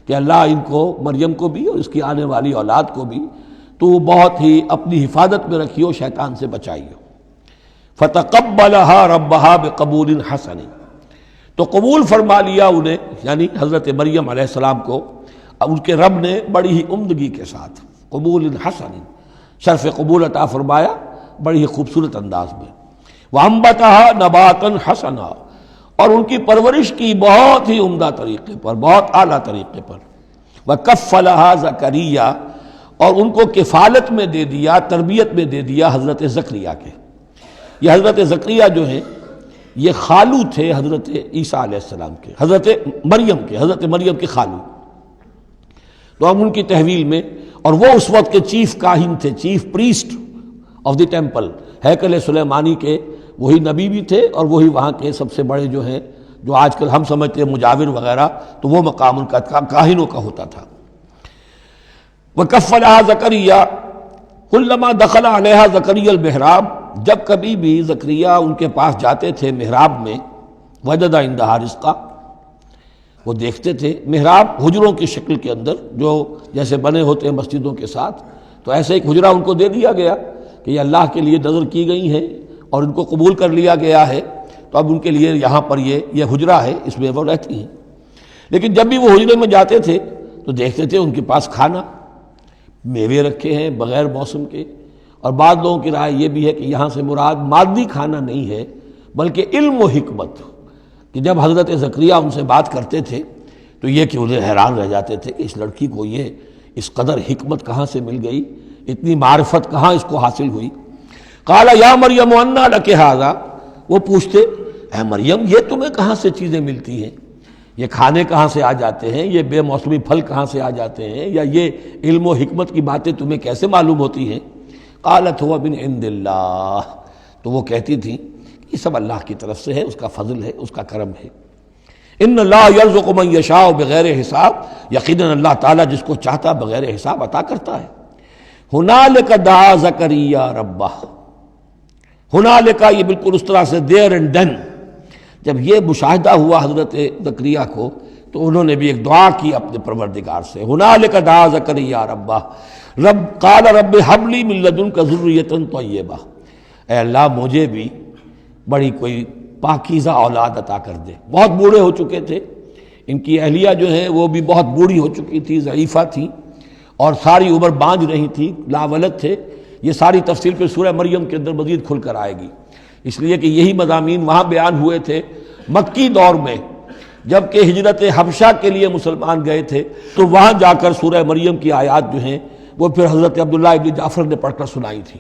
کہ اللہ ان کو، مریم کو بھی اور اس کی آنے والی اولاد کو بھی تو بہت ہی اپنی حفاظت میں رکھیو، شیطان سے بچائیو۔ فتقبلها ربها بقبول حسن، تو قبول فرما لیا انہیں، یعنی حضرت مریم علیہ السلام کو ان کے رب نے بڑی ہی عمدگی کے ساتھ، قبول حسن، شرف قبول عطا فرمایا بڑی ہی خوبصورت انداز میں۔ وانبتها نباتا حسنا، اور ان کی پرورش کی بہت ہی عمدہ طریقے پر، بہت اعلیٰ طریقے پر۔ وکفلها زکریا، اور ان کو کفالت میں دے دیا، تربیت میں دے دیا حضرت زکریا کے۔ یہ حضرت زکریا جو ہیں یہ خالو تھے حضرت عیسیٰ علیہ السلام کے، حضرت مریم کے خالو۔ تو ہم ان کی تحویل میں، اور وہ اس وقت کے چیف کاہن تھے، chief priest of the temple, ہیکل سلیمانی کے وہی نبی بھی تھے، اور وہی وہاں کے سب سے بڑے جو ہیں، جو آج کل ہم سمجھتے ہیں مجاور وغیرہ، تو وہ مقام ان کا کاہنوں کا ہوتا تھا۔ وَكَفَّلَهَا زَكَرِيَّا كُلَّمَا دَخَلَ عَلَيْهَا زَكَرِيَّا الْمِحْرَابَ، جب کبھی بھی زکریا ان کے پاس جاتے تھے محراب میں، وجد عندها رزقا، وہ دیکھتے تھے محراب حجروں کی شکل کے اندر، جو جیسے بنے ہوتے ہیں مسجدوں کے ساتھ، تو ایسے ایک حجرہ ان کو دے دیا گیا کہ یہ اللہ کے لیے نظر کی گئی ہیں اور ان کو قبول کر لیا گیا ہے، تو اب ان کے لیے یہاں پر یہ حجرہ ہے، اس میں وہ رہتی ہیں۔ لیکن جب بھی وہ حجرے میں جاتے تھے تو دیکھتے تھے ان کے پاس کھانا، میوے رکھے ہیں بغیر موسم کے، اور بعض لوگوں کی رائے یہ بھی ہے کہ یہاں سے مراد مادی کھانا نہیں ہے بلکہ علم و حکمت، کہ جب حضرت زکریا ان سے بات کرتے تھے تو یہ کہ انہیں حیران رہ جاتے تھے کہ اس لڑکی کو یہ اس قدر حکمت کہاں سے مل گئی، اتنی معرفت کہاں اس کو حاصل ہوئی۔ قال یا مریم انا لک ھذا، وہ پوچھتے اے مریم یہ تمہیں کہاں سے چیزیں ملتی ہیں، یہ کھانے کہاں سے آ جاتے ہیں، یہ بے موسمی پھل کہاں سے آ جاتے ہیں، یا یہ علم و حکمت کی باتیں تمہیں کیسے معلوم ہوتی ہیں؟ قالت هو من عند اللہ، تو وہ کہتی تھی یہ سب اللہ کی طرف سے ہے، اس کا فضل ہے، اس کا کرم ہے۔ ان اللہ یرزق من یشاء بغیر حساب، یقیناً اللہ تعالیٰ جس کو چاہتا بغیر حساب عطا کرتا ہے۔ ہنالک دعا زکریا ربہ، ہنالک یہ بالکل اس طرح سے دیر اینڈ ڈن، جب یہ مشاہدہ ہوا حضرت زکریا کو تو انہوں نے بھی ایک دعا کی اپنے پروردگار سے، ہنالک دعا زکریا ربہ رب قال رب هب لي من لدنك ذرية طیبہ، اے اللہ مجھے بھی بڑی کوئی پاکیزہ اولاد عطا کر دے۔ بہت بوڑھے ہو چکے تھے، ان کی اہلیہ جو ہے وہ بھی بہت بوڑھی ہو چکی تھی، ضعیفہ تھی، اور ساری عمر بانجھ رہی تھی، لاولد تھے۔ یہ ساری تفصیل پھر سورہ مریم کے اندر مزید کھل کر آئے گی، اس لیے کہ یہی مضامین وہاں بیان ہوئے تھے مکی دور میں، جب کہ ہجرت حبشہ کے لیے مسلمان گئے تھے، تو وہاں جا کر سورہ مریم کی آیات جو ہیں وہ پھر حضرت عبداللہ ابن جعفر نے پڑھ کر سنائی تھی۔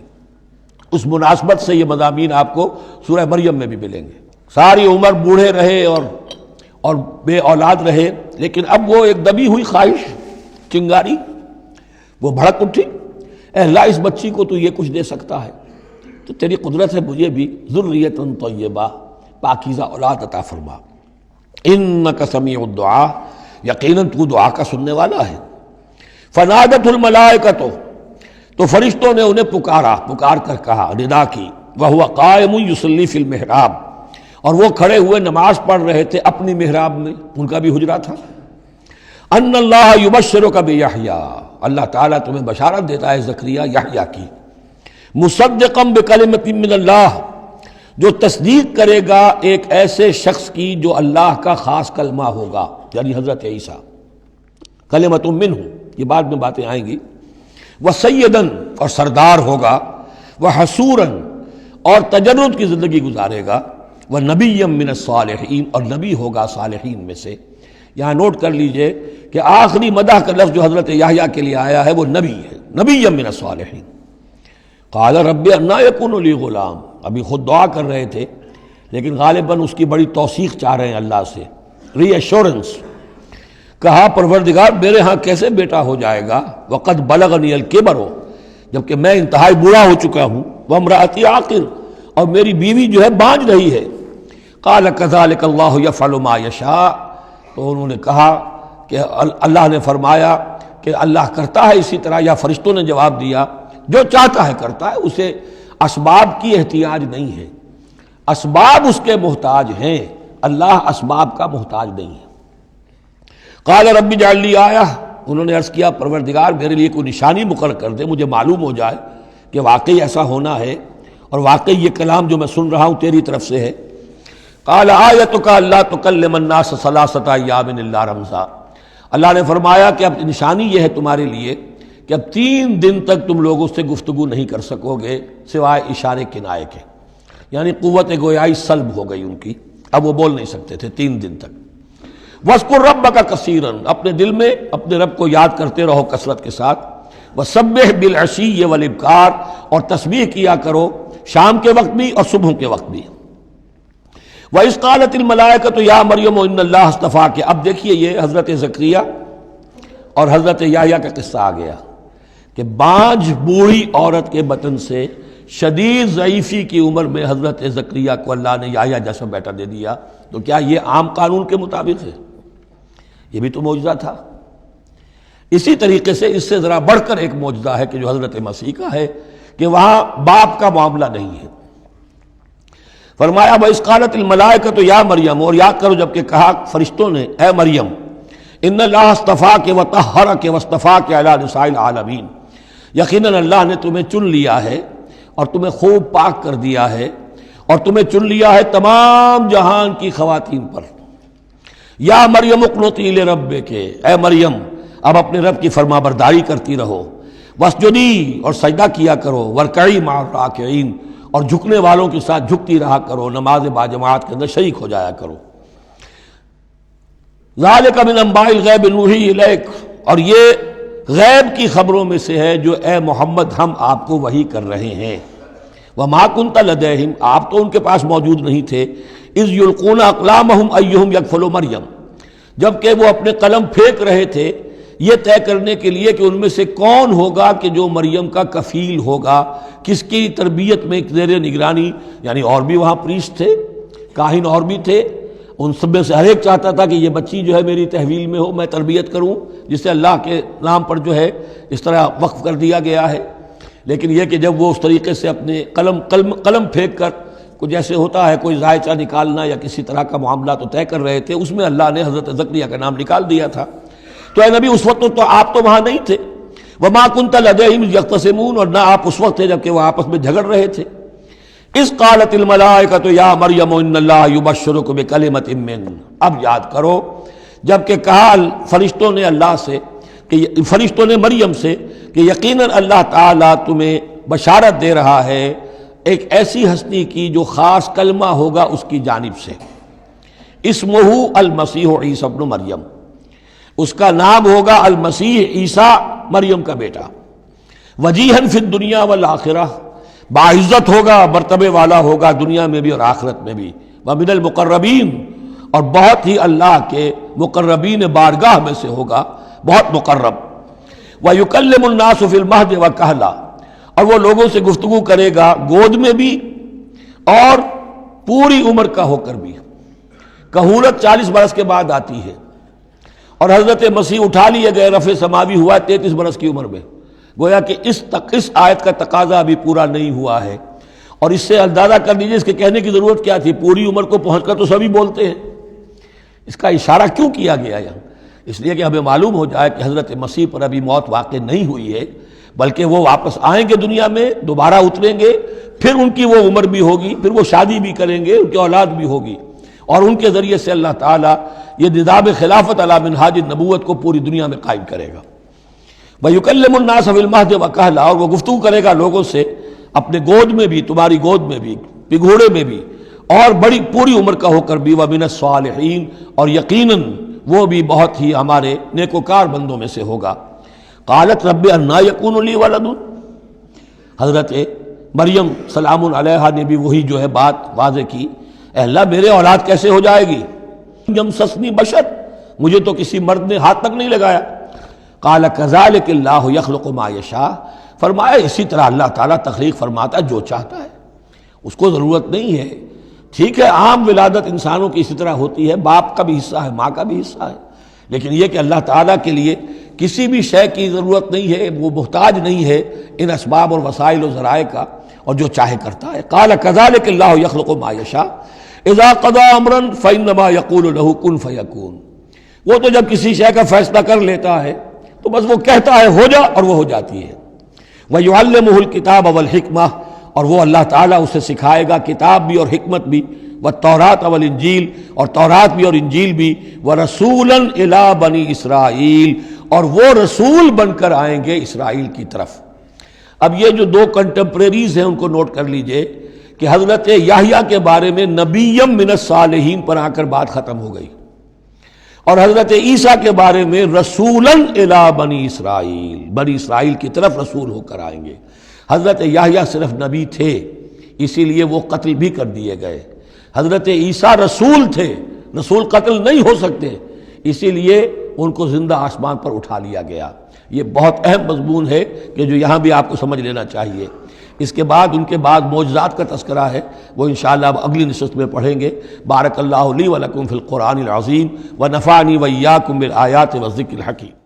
اس مناسبت سے یہ مضامین آپ کو سورہ مریم میں بھی ملیں گے۔ ساری عمر بوڑھے رہے اور بے اولاد رہے، لیکن اب وہ ایک دبی ہوئی خواہش، چنگاری، وہ بھڑک اٹھی، اے اللہ اس بچی کو تو یہ کچھ دے سکتا ہے تو تیری قدرت ہے مجھے بھی ذریۃ طیبہ، پاکیزہ اولاد عطا فرما۔ انک سمیع الدعاء، یقیناً تو دعا کا سننے والا ہے۔ فنادت الملائکۃ، تو فرشتوں نے انہیں پکار کر کہا، ندا کی، وہو قائم یصلی فی المحراب، اور وہ کھڑے ہوئے نماز پڑھ رہے تھے اپنی محراب میں، ان کا بھی حجرہ تھا۔ ان اللہ یبشرک بیحییٰ، اللہ تعالیٰ تمہیں بشارت دیتا ہے زکریا یحییٰ کی، مصدقا بکلمۃ من اللہ، جو تصدیق کرے گا ایک ایسے شخص کی جو اللہ کا خاص کلمہ ہوگا، یعنی حضرت عیسیٰ، کلمۃ منہ، یہ بعد میں باتیں آئیں گی، وسیداً، اور سردار ہوگا، وحسوراً، اور تجرد کی زندگی گزارے گا، ونبیا من الصالحین، اور نبی ہوگا صالحین میں سے۔ یہاں نوٹ کر لیجئے کہ آخری مدح کا لفظ جو حضرت یحییٰ کے لیے آیا ہے وہ نبی ہے، نبیا من الصالحین۔ قال رب انا یکون لی غلام، ابھی خود دعا کر رہے تھے لیکن غالباً اس کی بڑی توثیق چاہ رہے ہیں اللہ سے، ری ایشورنس۔ کہا پروردگار میرے ہاں کیسے بیٹا ہو جائے گا، وقد بلغنی الکبر، جبکہ میں انتہائی بوڑھا ہو چکا ہوں، وامرأتی عاقر، اور میری بیوی جو ہے بانجھ رہی ہے۔ قال کذلک اللہ یفعل ما یشاء، تو انہوں نے کہا کہ اللہ نے فرمایا کہ اللہ کرتا ہے اسی طرح، یا فرشتوں نے جواب دیا جو چاہتا ہے کرتا ہے، اسے اسباب کی احتیاج نہیں ہے، اسباب اس کے محتاج ہیں، اللہ اسباب کا محتاج نہیں ہے۔ قال رب اجعل لی آیہ، انہوں نے عرض کیا پروردگار میرے لیے کوئی نشانی مقرر کر دے، مجھے معلوم ہو جائے کہ واقعی ایسا ہونا ہے اور واقعی یہ کلام جو میں سن رہا ہوں تیری طرف سے ہے۔ قال آیتک الا تکلم الناس ثلاثۃ ایام الا رمزا، اللہ نے فرمایا کہ اب نشانی یہ ہے تمہارے لیے کہ اب 3 دن تک تم لوگوں سے گفتگو نہیں کر سکو گے سوائے اشارے کنائے کے، یعنی قوت گویائی سلب ہو گئی ان کی، اب وہ بول نہیں سکتے تھے 3 دن تک۔ وَاذْكُرْ رَبَّكَ كَثِيرًا، اپنے دل میں اپنے رب کو یاد کرتے رہو کثرت کے ساتھ۔ وَسَبِّحْ بِالْعَشِيِّ وَالْإِبْكَارِ، اور تسبیح کیا کرو شام کے وقت بھی اور صبح کے وقت بھی۔ وَإِذْ قَالَتِ الْمَلَائِكَةُ يَا مَرْيَمُ إِنَّ اللَّهَ اصْطَفَاكِ، اب دیکھیے یہ حضرت زکریا اور حضرت یحییٰ کا قصہ آ گیا کہ بانجھ بوڑھی عورت کے بطن سے شدید ضعیفی کی عمر میں حضرت زکریا کو اللہ نے یحییٰ جیسا بیٹا دے دیا، تو کیا یہ عام قانون کے مطابق ہے؟ یہ بھی تو معجزہ تھا۔ اسی طریقے سے اس سے ذرا بڑھ کر ایک معجزہ ہے کہ جو حضرت مسیح کا ہے کہ وہاں باپ کا معاملہ نہیں ہے۔ فرمایا وَإِذْ قَالَتِ الْمَلَائِكَةُ يَا مَرْيَمُ، اور یاد کرو جب کہ کہا فرشتوں نے اے مریم، اِنَّ اللَّهَ اصْطَفَاكِ وَطَهَّرَكَ وَاصْطَفَاكَ عَلَىٰ نِسَاءِ الْعَالَمِينَ، یقیناً اللہ نے تمہیں چن لیا ہے اور تمہیں خوب پاک کر دیا ہے اور تمہیں چن لیا ہے تمام جہان کی خواتین پر۔ یا مریم اقنتی لربک، اے مریم اب اپنے رب کی فرما برداری کرتی رہو، واسجدی اور سجدہ کیا کرو، وارکعی مع الراکعین اور جھکنے والوں کے ساتھ جھکتی رہا کرو، نماز باجماعت کے اندر شریک ہو جایا کرو۔ ذالک من انباء الغیب نوحی الیک، اور یہ غیب کی خبروں میں سے ہے جو اے محمد ہم آپ کو وحی کر رہے ہیں۔ وما کنت لدیہم، آپ تو ان کے پاس موجود نہیں تھے، اذ یلقون اقلامہم ایہم یکفل مریم، جبکہ وہ اپنے قلم پھینک رہے تھے یہ طے کرنے کے لیے کہ ان میں سے کون ہوگا کہ جو مریم کا کفیل ہوگا، کس کی تربیت میں زیر نگرانی، یعنی اور بھی وہاں پریسٹ تھے، کاہن اور بھی تھے، ان سب میں سے ہر ایک چاہتا تھا کہ یہ بچی جو ہے میری تحویل میں ہو، میں تربیت کروں، جسے اللہ کے نام پر جو ہے اس طرح وقف کر دیا گیا ہے۔ لیکن یہ کہ جب وہ اس طریقے سے اپنے قلم پھینک کر کچھ جیسے ہوتا ہے کوئی ذائچہ نکالنا یا کسی طرح کا معاملہ تو طے کر رہے تھے، اس میں اللہ نے حضرت زکریا کا نام نکال دیا تھا۔ تو اے نبی اس وقت تو آپ تو وہاں نہیں تھے، وما کنت لدیہم یختصمون، اور نہ آپ اس وقت تھے جبکہ وہ آپس میں جھگڑ رہے تھے۔ اذ قالت الملائکۃ یا مریم ان اللہ یبشرک بکلمۃ من، اب یاد کرو جب کہ کہا فرشتوں نے اللہ سے، کہ فرشتوں نے مریم سے کہ یقیناً اللہ تعالیٰ تمہیں بشارت دے رہا ہے ایک ایسی ہستی کی جو خاص کلمہ ہوگا اس کی جانب سے، اسمہ المسیح عیسی ابن مریم، اس کا نام ہوگا المسیح عیسیٰ مریم کا بیٹا، وجیہاً فی الدنیا والآخرہ، باعزت ہوگا، مرتبے والا ہوگا دنیا میں بھی اور آخرت میں بھی، ومن المقربین، اور بہت ہی اللہ کے مقربین بارگاہ میں سے ہوگا، بہت مقرب، وَيُكَلِّمُ النَّاسُ فِي الْمَهْدِ وَكَهْلًا، اور وہ لوگوں سے گفتگو کرے گا گود میں بھی اور پوری عمر کا ہو کر بھی۔ کہولت 40 برس کے بعد آتی ہے، اور حضرت مسیح اٹھا لیے گئے، رفع سماوی ہوا 33 برس کی عمر میں، گویا کہ اس آیت کا تقاضا ابھی پورا نہیں ہوا ہے۔ اور اس سے اندازہ کر لیجیے اس کے کہنے کی ضرورت کیا تھی، پوری عمر کو پہنچ کر تو سبھی بولتے ہیں، اس کا اشارہ کیوں کیا گیا یہاں؟ اس لیے کہ ہمیں معلوم ہو جائے کہ حضرت مسیح پر ابھی موت واقع نہیں ہوئی ہے، بلکہ وہ واپس آئیں گے دنیا میں، دوبارہ اتریں گے، پھر ان کی وہ عمر بھی ہوگی، پھر وہ شادی بھی کریں گے، ان کی اولاد بھی ہوگی، اور ان کے ذریعے سے اللہ تعالیٰ یہ نظام خلافت علی منہاج النبوت کو پوری دنیا میں قائم کرے گا۔ وَيُكَلِّمُ النَّاسَ فِي الْمَهْدِ وَكَهْلًا، اور وہ گفتگو کرے گا لوگوں سے اپنے گود میں بھی، تمہاری گود میں بھی، پگھوڑے میں بھی، اور بڑی پوری عمر کا ہو کر بھی، وَمِنَ الصَّالِحِينَ، اور یقیناً وہ بھی بہت ہی ہمارے نیکوکار بندوں میں سے ہوگا۔ قالت رب انا یکون لی ولد، حضرت مریم سلام علیہا نے بھی وہی جو ہے بات واضح کی، اے اللہ میرے اولاد کیسے ہو جائے گی، یمسسنی بشر، مجھے تو کسی مرد نے ہاتھ تک نہیں لگایا۔ قال کذالک اللہ یخلق ما یشاء، فرمایا اسی طرح اللہ تعالیٰ تخلیق فرماتا ہے جو چاہتا ہے، اس کو ضرورت نہیں ہے۔ ٹھیک ہے عام ولادت انسانوں کی اسی طرح ہوتی ہے، باپ کا بھی حصہ ہے، ماں کا بھی حصہ ہے، لیکن یہ کہ اللہ تعالیٰ کے لیے کسی بھی شے کی ضرورت نہیں ہے، وہ محتاج نہیں ہے ان اسباب اور وسائل و ذرائع کا، اور جو چاہے کرتا ہے۔ قال کذالک اللہ یخلق ما یشاء اذا قضى امرا فانما يقول له كن فيكون، وہ تو جب کسی شے کا فیصلہ کر لیتا ہے تو بس وہ کہتا ہے ہو جا اور وہ ہو جاتی ہے۔ وَيُعَلِّمُهُ الْكِتَابَ وَالْحِكْمَةَ، اور وہ اللہ تعالیٰ اسے سکھائے گا کتاب بھی اور حکمت بھی، والتوراۃ والانجیل، اور تورات بھی اور انجیل بھی، وَرَسُولًا إِلَىٰ بَنِي إِسرائیل، اور وہ رسول بن کر آئیں گے اسرائیل کی طرف۔ اب یہ جو دو کنٹمپریریز ہیں ان کو نوٹ کر لیجئے کہ حضرت یحییٰ کے بارے میں نبیم من الصالحین پر آ کر بات ختم ہو گئی، اور حضرت عیسیٰ کے بارے میں رسولاً الی بنی اسرائیل، بنی اسرائیل کی طرف رسول ہو کر آئیں گے۔ حضرت یحییٰ صرف نبی تھے، اسی لیے وہ قتل بھی کر دیے گئے۔ حضرت عیسیٰ رسول تھے، رسول قتل نہیں ہو سکتے، اسی لیے ان کو زندہ آسمان پر اٹھا لیا گیا۔ یہ بہت اہم مضمون ہے کہ جو یہاں بھی آپ کو سمجھ لینا چاہیے۔ اس کے بعد ان کے بعد معجزات کا تذکرہ ہے، وہ انشاءاللہ اب اگلی نشست میں پڑھیں گے۔ بارک اللہ لی و لکم فی القرآن العظیم و نفعنی و ایاکم بالآیات والذکر الحکیم۔